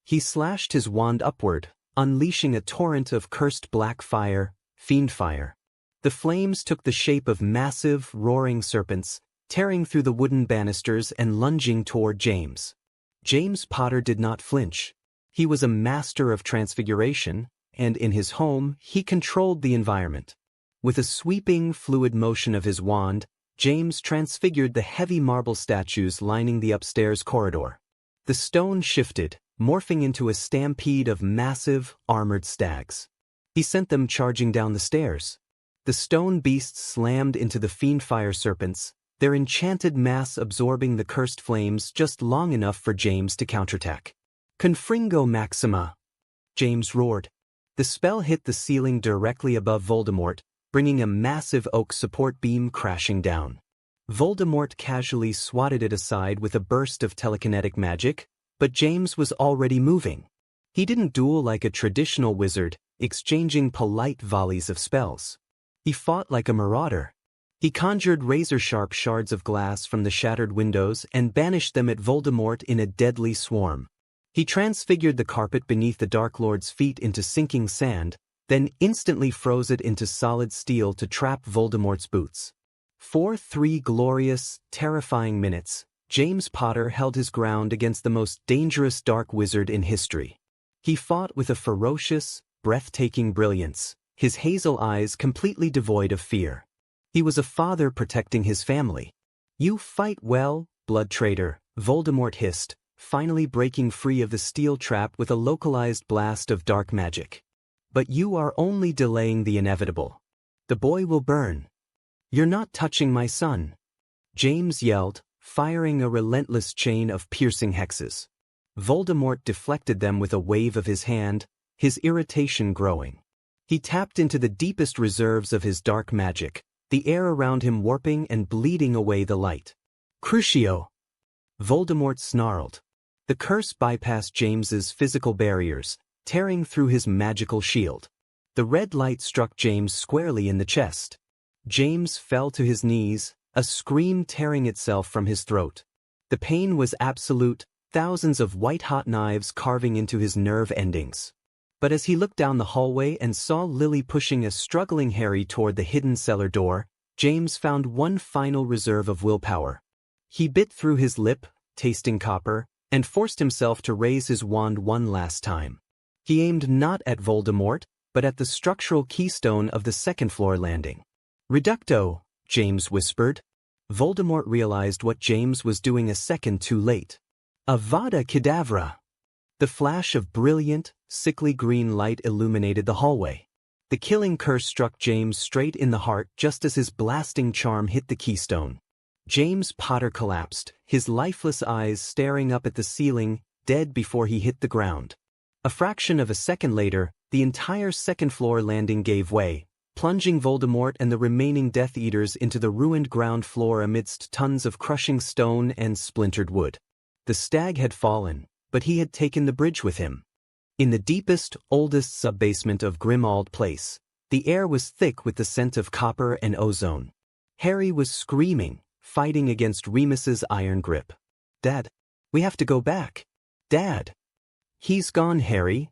He slashed his wand upward, unleashing a torrent of cursed black fire, fiend fire. The flames took the shape of massive, roaring serpents, tearing through the wooden banisters and lunging toward James. James Potter did not flinch. He was a master of transfiguration, and in his home, he controlled the environment. With a sweeping, fluid motion of his wand, James transfigured the heavy marble statues lining the upstairs corridor. The stone shifted, morphing into a stampede of massive, armored stags. He sent them charging down the stairs. The stone beasts slammed into the fiend-fire serpents, their enchanted mass absorbing the cursed flames just long enough for James to counterattack. Confringo Maxima! James roared. The spell hit the ceiling directly above Voldemort, bringing a massive oak support beam crashing down. Voldemort casually swatted it aside with a burst of telekinetic magic, but James was already moving. He didn't duel like a traditional wizard, exchanging polite volleys of spells. He fought like a marauder. He conjured razor-sharp shards of glass from the shattered windows and banished them at Voldemort in a deadly swarm. He transfigured the carpet beneath the Dark Lord's feet into sinking sand, then instantly froze it into solid steel to trap Voldemort's boots. For 3 glorious, terrifying minutes, James Potter held his ground against the most dangerous dark wizard in history. He fought with a ferocious, breathtaking brilliance, his hazel eyes completely devoid of fear. He was a father protecting his family. "You fight well, blood traitor," Voldemort hissed, finally breaking free of the steel trap with a localized blast of dark magic. "But you are only delaying the inevitable. The boy will burn. You're not touching my son," James yelled, firing a relentless chain of piercing hexes. Voldemort deflected them with a wave of his hand, his irritation growing. He tapped into the deepest reserves of his dark magic, the air around him warping and bleeding away the light. "Crucio!" Voldemort snarled. The curse bypassed James's physical barriers, tearing through his magical shield. The red light struck James squarely in the chest. James fell to his knees, a scream tearing itself from his throat. The pain was absolute, thousands of white-hot knives carving into his nerve endings. But as he looked down the hallway and saw Lily pushing a struggling Harry toward the hidden cellar door, James found one final reserve of willpower. He bit through his lip, tasting copper, and forced himself to raise his wand one last time. He aimed not at Voldemort, but at the structural keystone of the second-floor landing. "Reducto," James whispered. Voldemort realized what James was doing a second too late. "Avada Kedavra!" The flash of brilliant, sickly green light illuminated the hallway. The killing curse struck James straight in the heart just as his blasting charm hit the keystone. James Potter collapsed, his lifeless eyes staring up at the ceiling, dead before he hit the ground. A fraction of a second later, the entire second-floor landing gave way, plunging Voldemort and the remaining Death Eaters into the ruined ground floor amidst tons of crushing stone and splintered wood. The stag had fallen, but he had taken the bridge with him. In the deepest, oldest sub-basement of Grimmauld Place, the air was thick with the scent of copper and ozone. Harry was screaming, fighting against Remus's iron grip. "Dad, we have to go back. Dad!" "He's gone, Harry,"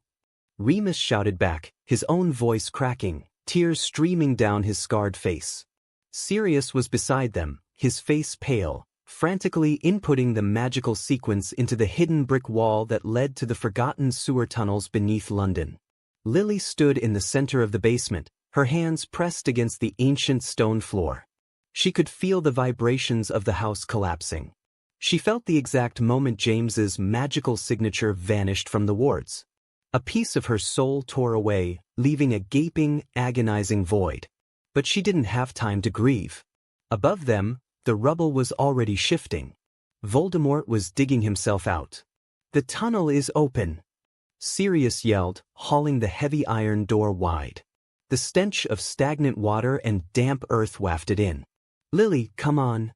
Remus shouted back, his own voice cracking, tears streaming down his scarred face. Sirius was beside them, his face pale, frantically inputting the magical sequence into the hidden brick wall that led to the forgotten sewer tunnels beneath London. Lily stood in the center of the basement, her hands pressed against the ancient stone floor. She could feel the vibrations of the house collapsing. She felt the exact moment James's magical signature vanished from the wards. A piece of her soul tore away, leaving a gaping, agonizing void. But she didn't have time to grieve. Above them, the rubble was already shifting. Voldemort was digging himself out. "The tunnel is open," Sirius yelled, hauling the heavy iron door wide. The stench of stagnant water and damp earth wafted in. "Lily, come on."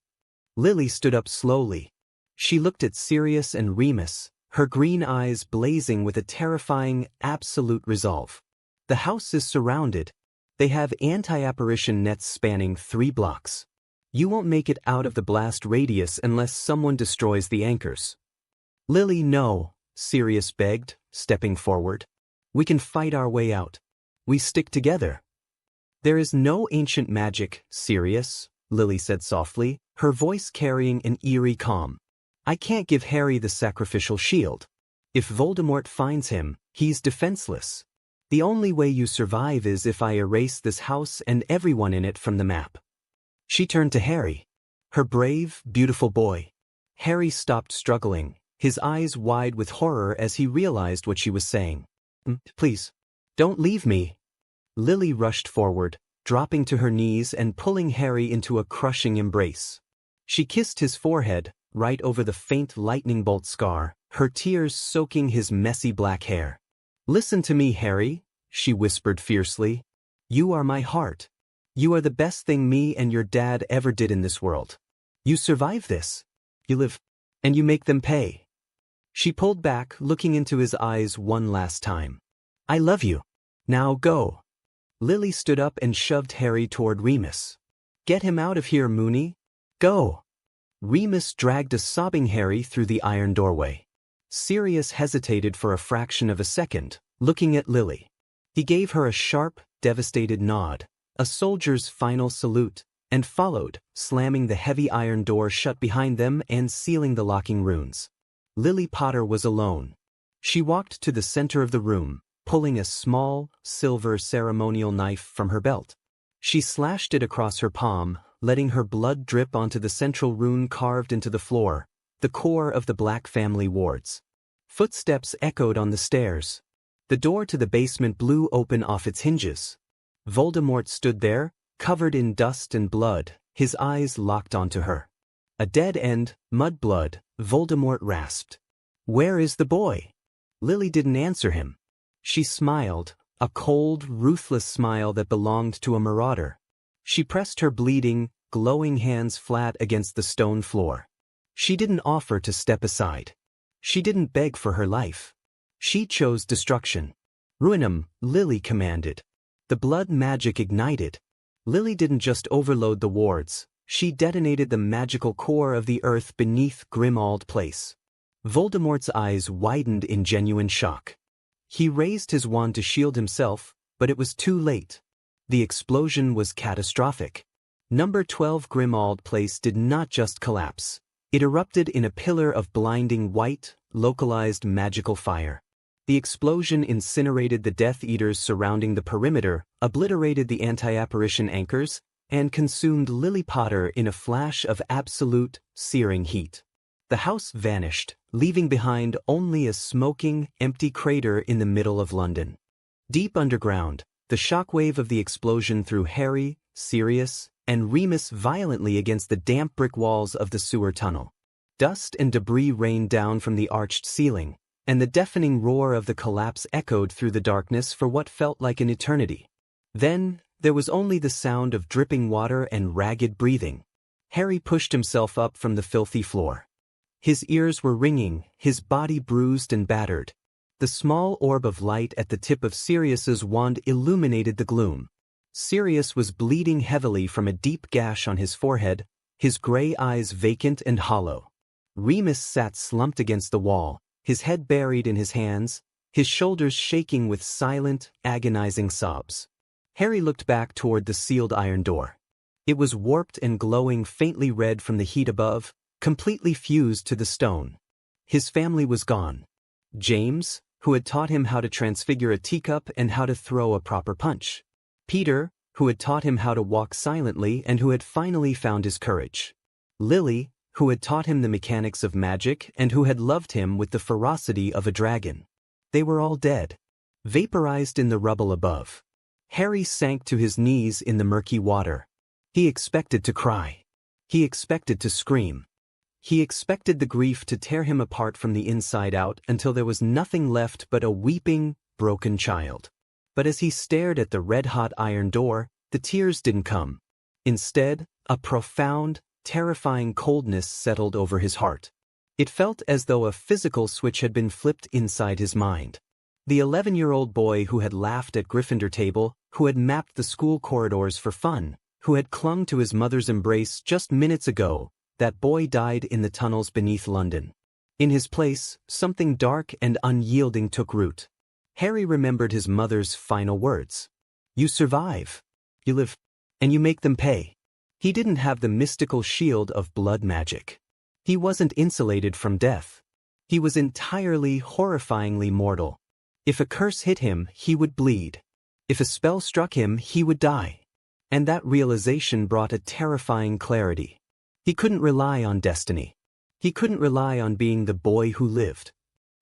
Lily stood up slowly. She looked at Sirius and Remus, her green eyes blazing with a terrifying, absolute resolve. "The house is surrounded. They have anti-apparition nets spanning 3 blocks. You won't make it out of the blast radius unless someone destroys the anchors. Lily, no, Sirius begged, stepping forward. We can fight our way out. We stick together. There is no ancient magic, Sirius, Lily said softly, her voice carrying an eerie calm. I can't give Harry the sacrificial shield. If Voldemort finds him, he's defenseless. The only way you survive is if I erase this house and everyone in it from the map. She turned to Harry. Her brave, beautiful boy. Harry stopped struggling, his eyes wide with horror as he realized what she was saying. Please, don't leave me. Lily rushed forward, dropping to her knees and pulling Harry into a crushing embrace. She kissed his forehead, right over the faint lightning bolt scar, her tears soaking his messy black hair. Listen to me, Harry, she whispered fiercely. You are my heart. You are the best thing me and your dad ever did in this world. You survive this. You live, and you make them pay. She pulled back, looking into his eyes one last time. I love you. Now go. Lily stood up and shoved Harry toward Remus. Get him out of here, Moony. Go. Remus dragged a sobbing Harry through the iron doorway. Sirius hesitated for a fraction of a second, looking at Lily. He gave her a sharp, devastated nod, a soldier's final salute, and followed, slamming the heavy iron door shut behind them and sealing the locking runes. Lily Potter was alone. She walked to the center of the room, pulling a small, silver ceremonial knife from her belt. She slashed it across her palm, letting her blood drip onto the central rune carved into the floor, the core of the Black family wards. Footsteps echoed on the stairs. The door to the basement blew open off its hinges. Voldemort stood there, covered in dust and blood, his eyes locked onto her. A dead end, mudblood, Voldemort rasped. Where is the boy? Lily didn't answer him. She smiled, a cold, ruthless smile that belonged to a marauder. She pressed her bleeding, glowing hands flat against the stone floor. She didn't offer to step aside. She didn't beg for her life. She chose destruction. Ruin him, Lily commanded. The blood magic ignited. Lily didn't just overload the wards, she detonated the magical core of the earth beneath Grimmauld Place. Voldemort's eyes widened in genuine shock. He raised his wand to shield himself, but it was too late. The explosion was catastrophic. Number 12 Grimmauld Place did not just collapse. It erupted in a pillar of blinding white, localized magical fire. The explosion incinerated the Death Eaters surrounding the perimeter, obliterated the anti-apparition anchors, and consumed Lily Potter in a flash of absolute, searing heat. The house vanished, leaving behind only a smoking, empty crater in the middle of London. Deep underground, the shockwave of the explosion threw Harry, Sirius, and Remus violently against the damp brick walls of the sewer tunnel. Dust and debris rained down from the arched ceiling, and the deafening roar of the collapse echoed through the darkness for what felt like an eternity. Then, there was only the sound of dripping water and ragged breathing. Harry pushed himself up from the filthy floor. His ears were ringing, his body bruised and battered. The small orb of light at the tip of Sirius's wand illuminated the gloom. Sirius was bleeding heavily from a deep gash on his forehead, his gray eyes vacant and hollow. Remus sat slumped against the wall, his head buried in his hands, his shoulders shaking with silent, agonizing sobs. Harry looked back toward the sealed iron door. It was warped and glowing faintly red from the heat above, completely fused to the stone. His family was gone. James, who had taught him how to transfigure a teacup and how to throw a proper punch. Peter, who had taught him how to walk silently and who had finally found his courage. Lily, who had taught him the mechanics of magic and who had loved him with the ferocity of a dragon. They were all dead, vaporized in the rubble above. Harry sank to his knees in the murky water. He expected to cry. He expected to scream. He expected the grief to tear him apart from the inside out until there was nothing left but a weeping, broken child. But as he stared at the red-hot iron door, the tears didn't come. Instead, a profound, terrifying coldness settled over his heart. It felt as though a physical switch had been flipped inside his mind. The 11-year-old boy who had laughed at Gryffindor table, who had mapped the school corridors for fun, who had clung to his mother's embrace just minutes ago, that boy died in the tunnels beneath London. In his place, something dark and unyielding took root. Harry remembered his mother's final words. You survive. You live. And you make them pay. He didn't have the mystical shield of blood magic. He wasn't insulated from death. He was entirely, horrifyingly mortal. If a curse hit him, he would bleed. If a spell struck him, he would die. And that realization brought a terrifying clarity. He couldn't rely on destiny. He couldn't rely on being the boy who lived.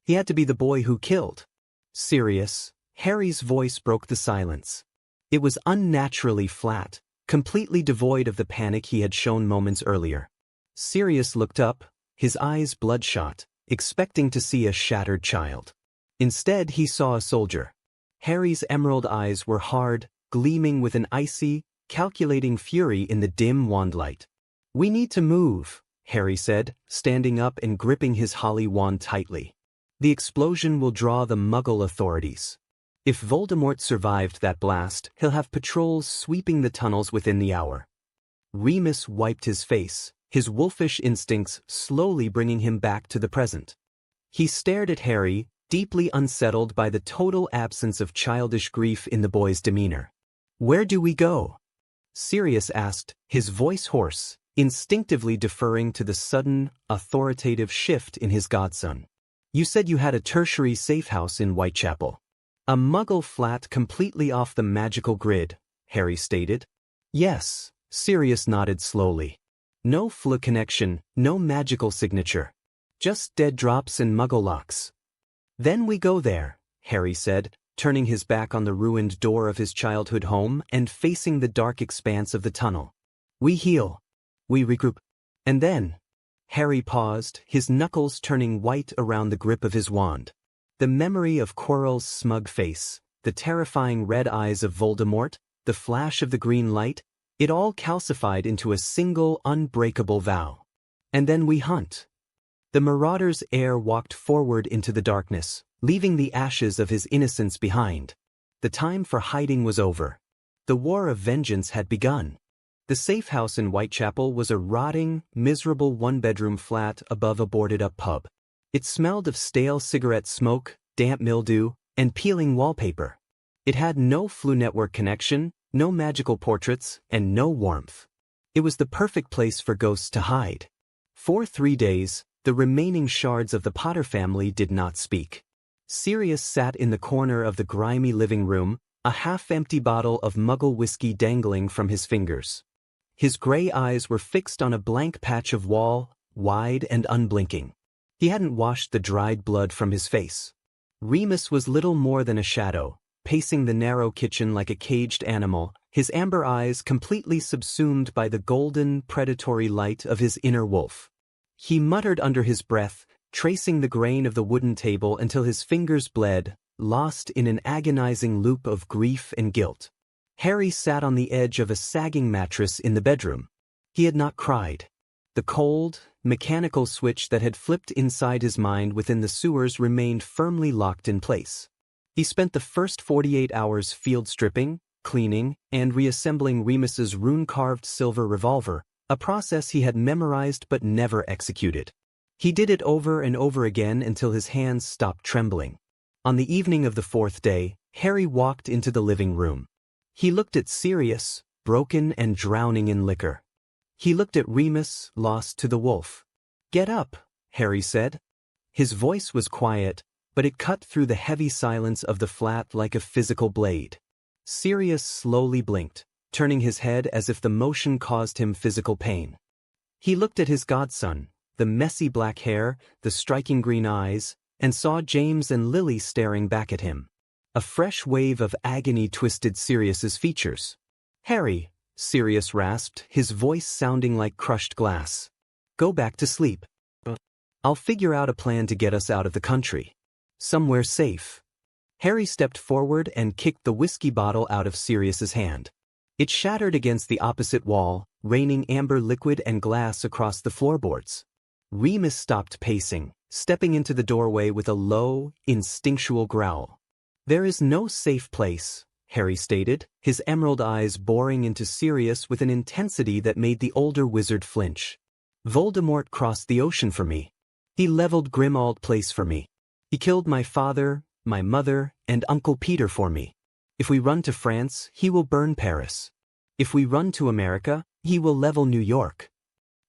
He had to be the boy who killed. Sirius, Harry's voice broke the silence. It was unnaturally flat, completely devoid of the panic he had shown moments earlier. Sirius looked up, his eyes bloodshot, expecting to see a shattered child. Instead, he saw a soldier. Harry's emerald eyes were hard, gleaming with an icy, calculating fury in the dim wandlight. We need to move, Harry said, standing up and gripping his holly wand tightly. The explosion will draw the Muggle authorities. If Voldemort survived that blast, he'll have patrols sweeping the tunnels within the hour. Remus wiped his face, his wolfish instincts slowly bringing him back to the present. He stared at Harry, deeply unsettled by the total absence of childish grief in the boy's demeanor. Where do we go? Sirius asked, his voice hoarse, instinctively deferring to the sudden, authoritative shift in his godson. You said you had a tertiary safehouse in Whitechapel. A Muggle flat completely off the magical grid, Harry stated. Yes, Sirius nodded slowly. No flu connection, no magical signature. Just dead drops and Muggle locks. Then we go there, Harry said, turning his back on the ruined door of his childhood home and facing the dark expanse of the tunnel. We heal. We regroup. And then... Harry paused, his knuckles turning white around the grip of his wand. The memory of Quirrell's smug face, the terrifying red eyes of Voldemort, the flash of the green light, it all calcified into a single unbreakable vow. And then we hunt. The Marauders' Heir walked forward into the darkness, leaving the ashes of his innocence behind. The time for hiding was over. The war of vengeance had begun. The safe house in Whitechapel was a rotting, miserable one-bedroom flat above a boarded-up pub. It smelled of stale cigarette smoke, damp mildew, and peeling wallpaper. It had no Flu Network connection, no magical portraits, and no warmth. It was the perfect place for ghosts to hide. For 3 days, the remaining shards of the Potter family did not speak. Sirius sat in the corner of the grimy living room, a half-empty bottle of Muggle whiskey dangling from his fingers. His gray eyes were fixed on a blank patch of wall, wide and unblinking. He hadn't washed the dried blood from his face. Remus was little more than a shadow, pacing the narrow kitchen like a caged animal, his amber eyes completely subsumed by the golden, predatory light of his inner wolf. He muttered under his breath, tracing the grain of the wooden table until his fingers bled, lost in an agonizing loop of grief and guilt. Harry sat on the edge of a sagging mattress in the bedroom. He had not cried. The cold, mechanical switch that had flipped inside his mind within the sewers remained firmly locked in place. He spent the first 48 hours field stripping, cleaning, and reassembling Remus's rune-carved silver revolver, a process he had memorized but never executed. He did it over and over again until his hands stopped trembling. On the evening of the 4th day, Harry walked into the living room. He looked at Sirius, broken and drowning in liquor. He looked at Remus, lost to the wolf. Get up, Harry said. His voice was quiet, but it cut through the heavy silence of the flat like a physical blade. Sirius slowly blinked, turning his head as if the motion caused him physical pain. He looked at his godson, the messy black hair, the striking green eyes, and saw James and Lily staring back at him. A fresh wave of agony twisted Sirius's features. Harry, Sirius rasped, his voice sounding like crushed glass. Go back to sleep. I'll figure out a plan to get us out of the country. Somewhere safe. Harry stepped forward and kicked the whiskey bottle out of Sirius's hand. It shattered against the opposite wall, raining amber liquid and glass across the floorboards. Remus stopped pacing, stepping into the doorway with a low, instinctual growl. There is no safe place, Harry stated, his emerald eyes boring into Sirius with an intensity that made the older wizard flinch. Voldemort crossed the ocean for me. He leveled Grimmauld Place for me. He killed my father, my mother, and Uncle Peter for me. If we run to France, he will burn Paris. If we run to America, he will level New York.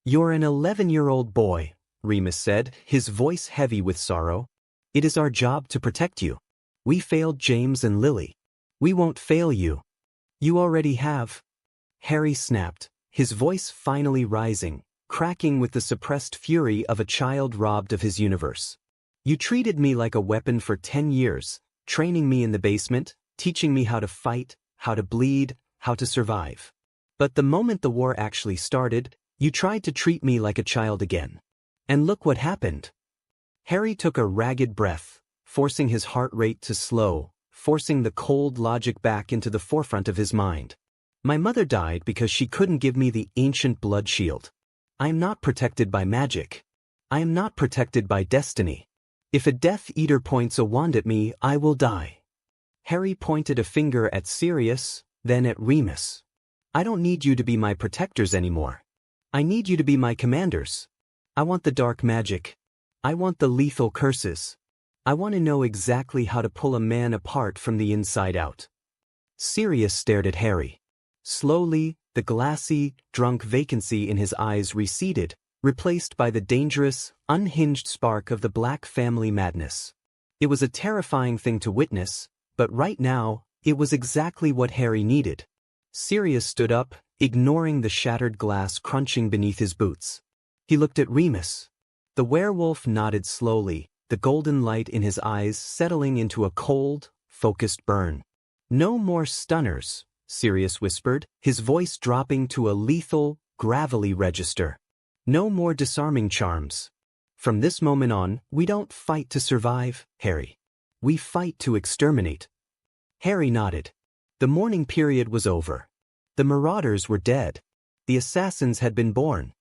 You're an 11-year-old boy, Remus said, his voice heavy with sorrow. It is our job to protect you. We failed James and Lily. We won't fail you. You already have. Harry snapped, his voice finally rising, cracking with the suppressed fury of a child robbed of his universe. You treated me like a weapon for 10 years, training me in the basement, teaching me how to fight, how to bleed, how to survive. But the moment the war actually started, you tried to treat me like a child again. And look what happened. Harry took a ragged breath, forcing his heart rate to slow, forcing the cold logic back into the forefront of his mind. My mother died because she couldn't give me the ancient blood shield. I am not protected by magic. I am not protected by destiny. If a Death Eater points a wand at me, I will die. Harry pointed a finger at Sirius, then at Remus. I don't need you to be my protectors anymore. I need you to be my commanders. I want the dark magic. I want the lethal curses. I want to know exactly how to pull a man apart from the inside out. Sirius stared at Harry. Slowly, the glassy, drunk vacancy in his eyes receded, replaced by the dangerous, unhinged spark of the Black family madness. It was a terrifying thing to witness, but right now, it was exactly what Harry needed. Sirius stood up, ignoring the shattered glass crunching beneath his boots. He looked at Remus. The werewolf nodded slowly, the golden light in his eyes settling into a cold, focused burn. No more stunners, Sirius whispered, his voice dropping to a lethal, gravelly register. No more disarming charms. From this moment on, we don't fight to survive, Harry. We fight to exterminate. Harry nodded. The mourning period was over. The Marauders were dead. The assassins had been born.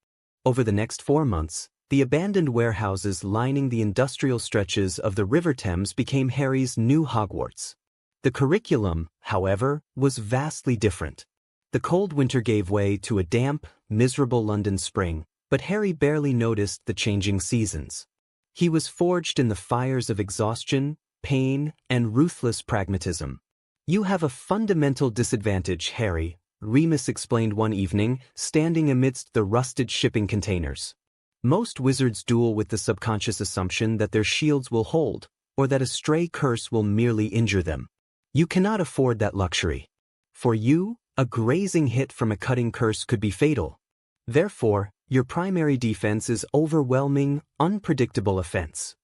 Over the next 4 months, the abandoned warehouses lining the industrial stretches of the River Thames became Harry's new Hogwarts. The curriculum, however, was vastly different. The cold winter gave way to a damp, miserable London spring, but Harry barely noticed the changing seasons. He was forged in the fires of exhaustion, pain, and ruthless pragmatism. You have a fundamental disadvantage, Harry, Remus explained one evening, standing amidst the rusted shipping containers. Most wizards duel with the subconscious assumption that their shields will hold, or that a stray curse will merely injure them. You cannot afford that luxury. For you, a grazing hit from a cutting curse could be fatal. Therefore, your primary defense is overwhelming, unpredictable offense.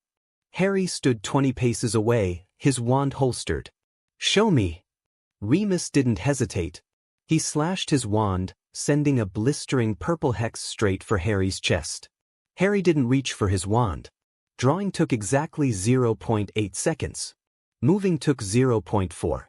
Harry stood 20 paces away, his wand holstered. Show me. Remus didn't hesitate. He slashed his wand, sending a blistering purple hex straight for Harry's chest. Harry didn't reach for his wand. Drawing took exactly 0.8 seconds. Moving took 0.4.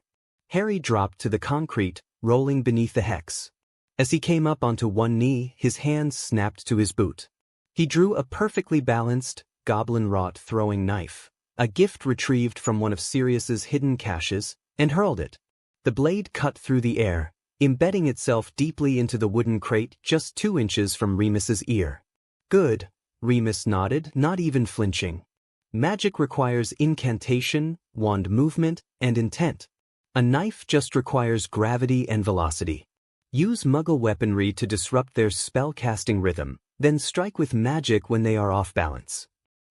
Harry dropped to the concrete, rolling beneath the hex. As he came up onto one knee, his hands snapped to his boot. He drew a perfectly balanced, goblin-wrought throwing knife, a gift retrieved from one of Sirius's hidden caches, and hurled it. The blade cut through the air, embedding itself deeply into the wooden crate just 2 inches from Remus's ear. Good, Remus nodded, not even flinching. Magic requires incantation, wand movement, and intent. A knife just requires gravity and velocity. Use Muggle weaponry to disrupt their spell-casting rhythm, then strike with magic when they are off balance.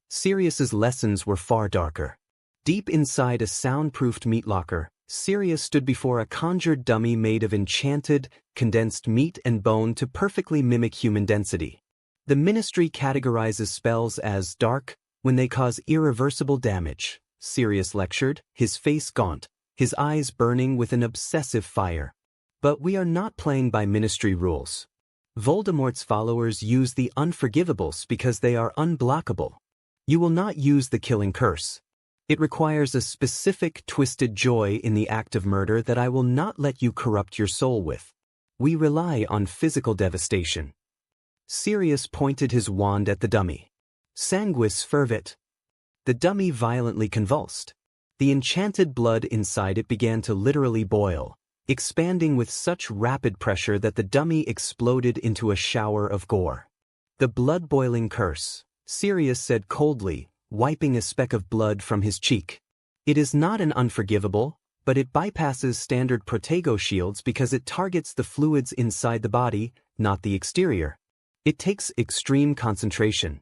Sirius's lessons were far darker. Deep inside a soundproofed meat locker, Sirius stood before a conjured dummy made of enchanted, condensed meat and bone to perfectly mimic human density. The Ministry categorizes spells as dark when they cause irreversible damage, Sirius lectured, his face gaunt, his eyes burning with an obsessive fire. But we are not playing by Ministry rules. Voldemort's followers use the unforgivables because they are unblockable. You will not use the killing curse. It requires a specific twisted joy in the act of murder that I will not let you corrupt your soul with. We rely on physical devastation. Sirius pointed his wand at the dummy. Sanguis fervit. The dummy violently convulsed. The enchanted blood inside it began to literally boil, expanding with such rapid pressure that the dummy exploded into a shower of gore. The blood-boiling curse, Sirius said coldly, wiping a speck of blood from his cheek. It is not an unforgivable, but it bypasses standard Protego shields because it targets the fluids inside the body, not the exterior. It takes extreme concentration.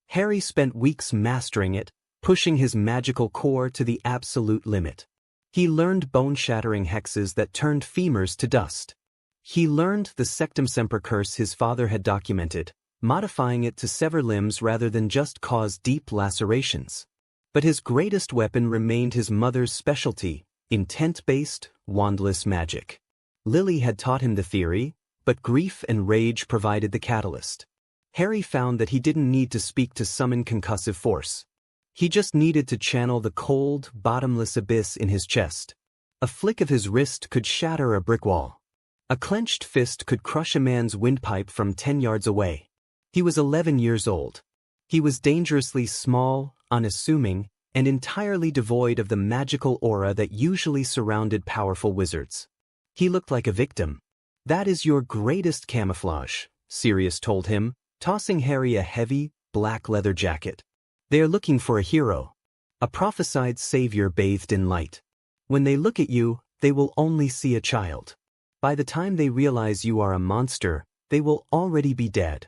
Harry spent weeks mastering it, pushing his magical core to the absolute limit. He learned bone-shattering hexes that turned femurs to dust. He learned the Sectum Semper curse his father had documented, modifying it to sever limbs rather than just cause deep lacerations. But his greatest weapon remained his mother's specialty, intent-based, wandless magic. Lily had taught him the theory, but grief and rage provided the catalyst. Harry found that he didn't need to speak to summon concussive force. He just needed to channel the cold, bottomless abyss in his chest. A flick of his wrist could shatter a brick wall. A clenched fist could crush a man's windpipe from 10 yards away. He was 11 years old. He was dangerously small, unassuming, and entirely devoid of the magical aura that usually surrounded powerful wizards. He looked like a victim. "That is your greatest camouflage," Sirius told him, tossing Harry a heavy, black leather jacket. "They are looking for a hero. A prophesied savior bathed in light. When they look at you, they will only see a child. By the time they realize you are a monster, they will already be dead."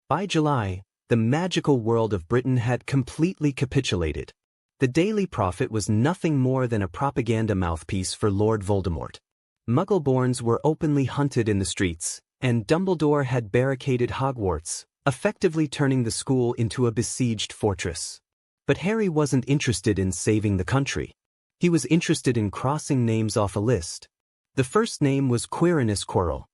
By July, the magical world of Britain had completely capitulated. The Daily Prophet was nothing more than a propaganda mouthpiece for Lord Voldemort. Muggleborns were openly hunted in the streets, and Dumbledore had barricaded Hogwarts, effectively turning the school into a besieged fortress. But Harry wasn't interested in saving the country. He was interested in crossing names off a list. The first name was Quirinus Quirrell.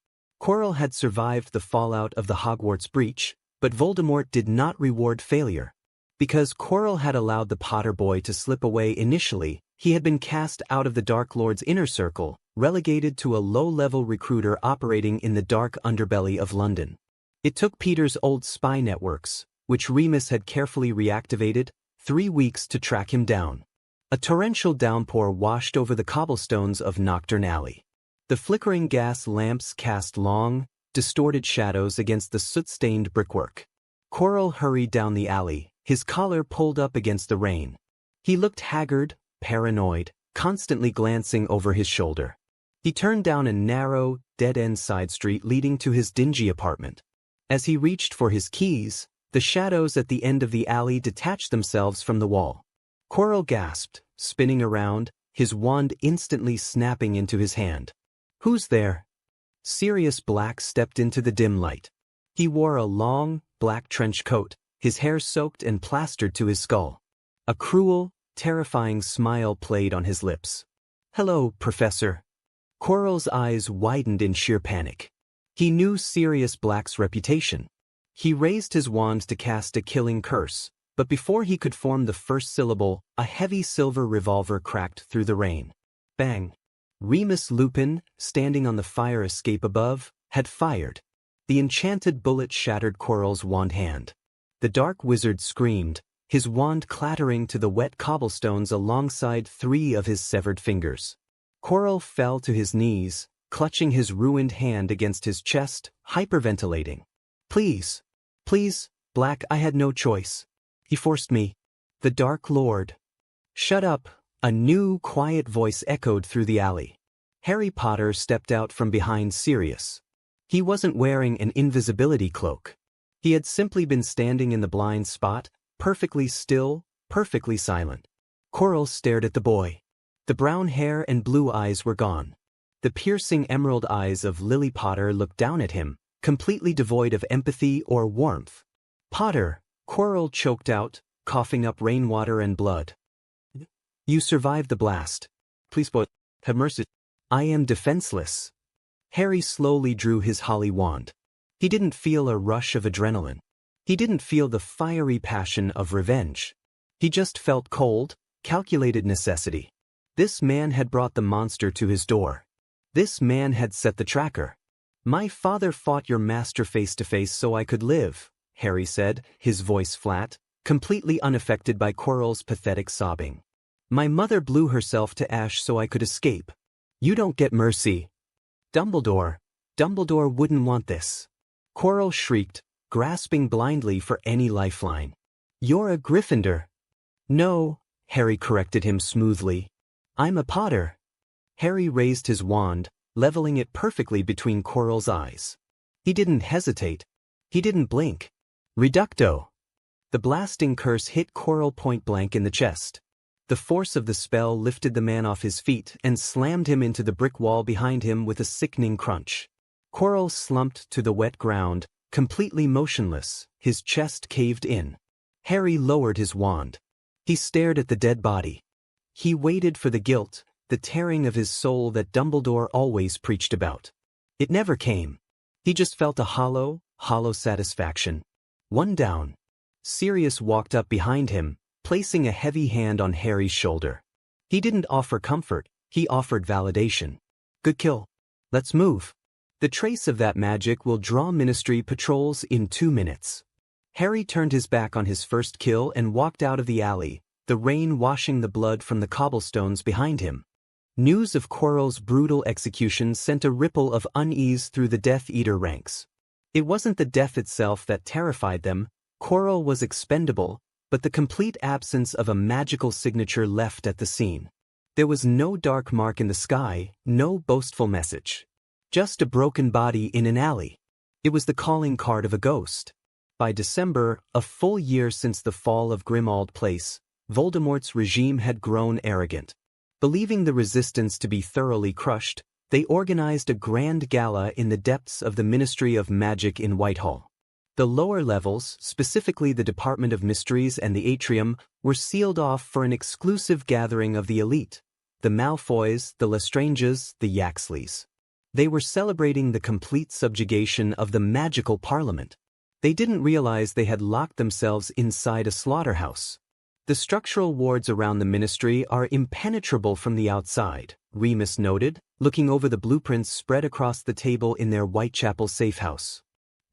Quirrell had survived the fallout of the Hogwarts breach, but Voldemort did not reward failure. Because Quirrell had allowed the Potter boy to slip away initially, he had been cast out of the Dark Lord's inner circle, relegated to a low-level recruiter operating in the dark underbelly of London. It took Peter's old spy networks, which Remus had carefully reactivated, 3 weeks to track him down. A torrential downpour washed over the cobblestones of Knockturn Alley. The flickering gas lamps cast long, distorted shadows against the soot-stained brickwork. Quirrell hurried down the alley, his collar pulled up against the rain. He looked haggard, paranoid, constantly glancing over his shoulder. He turned down a narrow, dead-end side street leading to his dingy apartment. As he reached for his keys, the shadows at the end of the alley detached themselves from the wall. Quirrell gasped, spinning around, his wand instantly snapping into his hand. "Who's there?" Sirius Black stepped into the dim light. He wore a long, black trench coat, his hair soaked and plastered to his skull. A cruel, terrifying smile played on his lips. "Hello, Professor." Quirrell's eyes widened in sheer panic. He knew Sirius Black's reputation. He raised his wand to cast a killing curse, but before he could form the first syllable, a heavy silver revolver cracked through the rain. Bang! Remus Lupin, standing on the fire escape above, had fired. The enchanted bullet shattered Quirrell's wand hand. The dark wizard screamed, his wand clattering to the wet cobblestones alongside 3 of his severed fingers. Quirrell fell to his knees, clutching his ruined hand against his chest, hyperventilating. Please, Black, I had no choice. He forced me. The Dark Lord." "Shut up," a new, quiet voice echoed through the alley. Harry Potter stepped out from behind Sirius. He wasn't wearing an invisibility cloak. He had simply been standing in the blind spot, perfectly still, perfectly silent. Quirrell stared at the boy. The brown hair and blue eyes were gone. The piercing emerald eyes of Lily Potter looked down at him, completely devoid of empathy or warmth. "Potter," Quirrell choked out, coughing up rainwater and blood. "You survived the blast. Please, but have mercy. I am defenseless." Harry slowly drew his holly wand. He didn't feel a rush of adrenaline. He didn't feel the fiery passion of revenge. He just felt cold, calculated necessity. This man had brought the monster to his door. This man had set the tracker. "My father fought your master face to face so I could live," Harry said, his voice flat, completely unaffected by Quirrell's pathetic sobbing. My mother blew herself to ash so I could escape. You don't get mercy. Dumbledore wouldn't want this. Quirrell shrieked, grasping blindly for any lifeline. You're a Gryffindor. No, Harry corrected him smoothly. I'm a Potter. Harry raised his wand, leveling it perfectly between Quirrell's eyes. He didn't hesitate. He didn't blink. Reducto. The blasting curse hit Quirrell point-blank in the chest. The force of the spell lifted the man off his feet and slammed him into the brick wall behind him with a sickening crunch. Quirrell slumped to the wet ground, completely motionless, his chest caved in. Harry lowered his wand. He stared at the dead body. He waited for the guilt, the tearing of his soul that Dumbledore always preached about. It never came. He just felt a hollow satisfaction. One down. Sirius walked up behind him, placing a heavy hand on Harry's shoulder. He didn't offer comfort, he offered validation. Good kill. Let's move. The trace of that magic will draw Ministry patrols in 2 minutes. Harry turned his back on his first kill and walked out of the alley, the rain washing the blood from the cobblestones behind him. News of Quirrell's brutal execution sent a ripple of unease through the Death Eater ranks. It wasn't the death itself that terrified them. Quirrell was expendable, but the complete absence of a magical signature left at the scene. There was no dark mark in the sky, no boastful message. Just a broken body in an alley. It was the calling card of a ghost. By December, a full year since the fall of Grimmauld Place, Voldemort's regime had grown arrogant. Believing the resistance to be thoroughly crushed, they organized a grand gala in the depths of the Ministry of Magic in Whitehall. The lower levels, specifically the Department of Mysteries and the Atrium, were sealed off for an exclusive gathering of the elite, the Malfoys, the Lestranges, the Yaxleys. They were celebrating the complete subjugation of the magical parliament. They didn't realize they had locked themselves inside a slaughterhouse. The structural wards around the Ministry are impenetrable from the outside, Remus noted, looking over the blueprints spread across the table in their Whitechapel safehouse.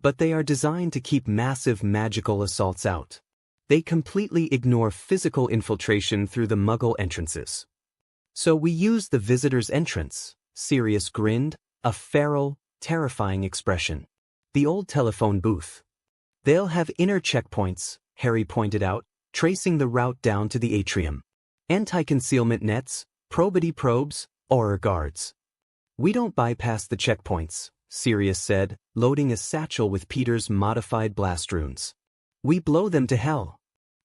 But they are designed to keep massive magical assaults out. They completely ignore physical infiltration through the Muggle entrances. So we use the visitor's entrance, Sirius grinned, a feral, terrifying expression. The old telephone booth. They'll have inner checkpoints, Harry pointed out, tracing the route down to the atrium. Anti-concealment nets, probity probes, aura guards. We don't bypass the checkpoints, Sirius said, loading a satchel with Peter's modified blast runes. We blow them to hell.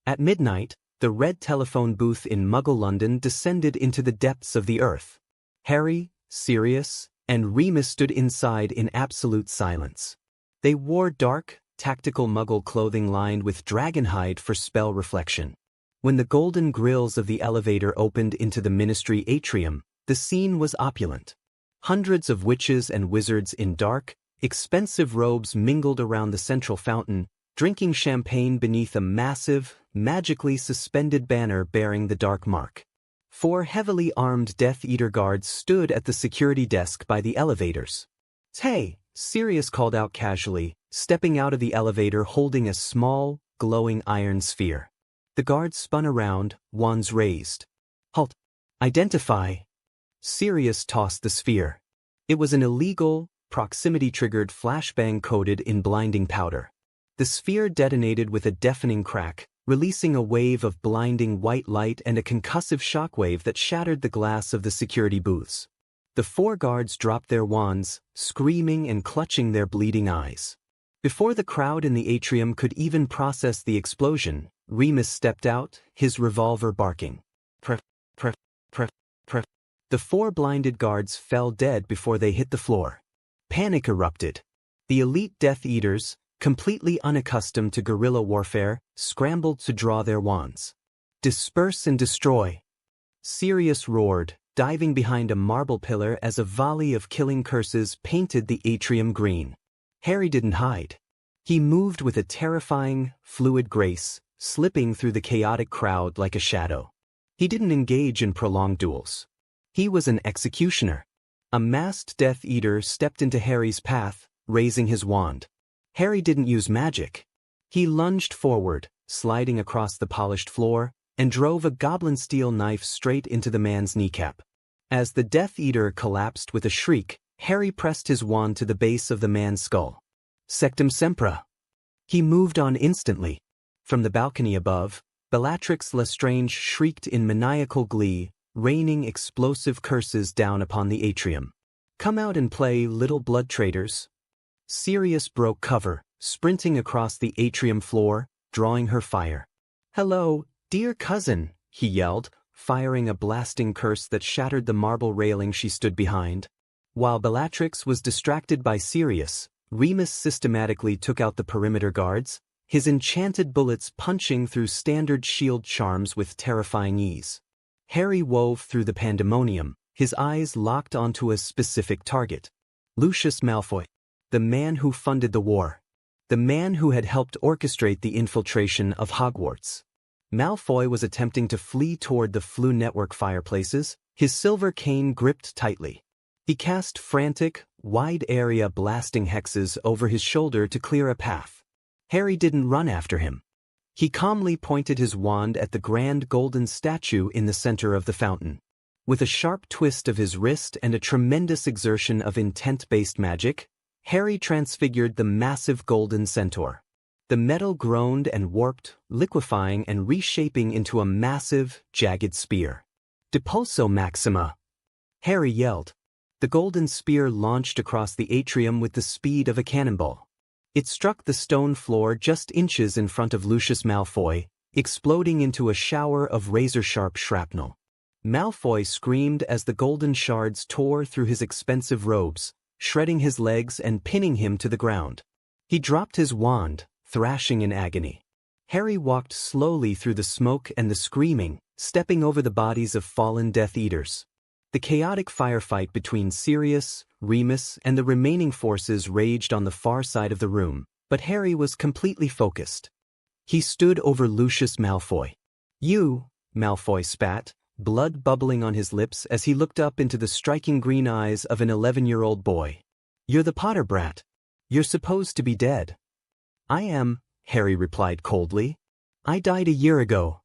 At midnight, the red telephone booth in Muggle London descended into the depths of the earth. Harry, Sirius, and Remus stood inside in absolute silence. They wore dark, tactical Muggle clothing lined with dragonhide for spell reflection. When the golden grills of the elevator opened into the Ministry atrium, the scene was opulent. Hundreds of witches and wizards in dark, expensive robes mingled around the central fountain, drinking champagne beneath a massive, magically suspended banner bearing the Dark Mark. 4 heavily armed Death Eater guards stood at the security desk by the elevators. Hey, Sirius called out casually, stepping out of the elevator holding a small, glowing iron sphere. The guards spun around, wands raised. Halt. Identify. Sirius tossed the sphere. It was an illegal, proximity-triggered flashbang coated in blinding powder. The sphere detonated with a deafening crack, releasing a wave of blinding white light and a concussive shockwave that shattered the glass of the security booths. The 4 guards dropped their wands, screaming and clutching their bleeding eyes. Before the crowd in the atrium could even process the explosion, Remus stepped out, his revolver barking. Pref. The 4 blinded guards fell dead before they hit the floor. Panic erupted. The elite Death Eaters, completely unaccustomed to guerrilla warfare, scrambled to draw their wands. Disperse and destroy. Sirius roared, diving behind a marble pillar as a volley of killing curses painted the atrium green. Harry didn't hide. He moved with a terrifying, fluid grace, slipping through the chaotic crowd like a shadow. He didn't engage in prolonged duels. He was an executioner. A masked Death Eater stepped into Harry's path, raising his wand. Harry didn't use magic. He lunged forward, sliding across the polished floor, and drove a goblin steel knife straight into the man's kneecap. As the Death Eater collapsed with a shriek, Harry pressed his wand to the base of the man's skull. Sectum Sempra. He moved on instantly. From the balcony above, Bellatrix Lestrange shrieked in maniacal glee, raining explosive curses down upon the atrium. Come out and play, little blood traitors. Sirius broke cover, sprinting across the atrium floor, drawing her fire. Hello, dear cousin, he yelled, firing a blasting curse that shattered the marble railing she stood behind. While Bellatrix was distracted by Sirius, Remus systematically took out the perimeter guards, his enchanted bullets punching through standard shield charms with terrifying ease. Harry wove through the pandemonium, his eyes locked onto a specific target. Lucius Malfoy, the man who funded the war. The man who had helped orchestrate the infiltration of Hogwarts. Malfoy was attempting to flee toward the Floo network fireplaces, his silver cane gripped tightly. He cast frantic, wide-area blasting hexes over his shoulder to clear a path. Harry didn't run after him. He calmly pointed his wand at the grand golden statue in the center of the fountain. With a sharp twist of his wrist and a tremendous exertion of intent-based magic, Harry transfigured the massive golden centaur. The metal groaned and warped, liquefying and reshaping into a massive, jagged spear. Deposo Maxima! Harry yelled. The golden spear launched across the atrium with the speed of a cannonball. It struck the stone floor just inches in front of Lucius Malfoy, exploding into a shower of razor-sharp shrapnel. Malfoy screamed as the golden shards tore through his expensive robes, shredding his legs and pinning him to the ground. He dropped his wand, thrashing in agony. Harry walked slowly through the smoke and the screaming, stepping over the bodies of fallen Death Eaters. The chaotic firefight between Sirius, Remus, and the remaining forces raged on the far side of the room, but Harry was completely focused. He stood over Lucius Malfoy. You, Malfoy spat, blood bubbling on his lips as he looked up into the striking green eyes of an 11-year-old boy. You're the Potter brat. You're supposed to be dead. I am, Harry replied coldly. I died a year ago.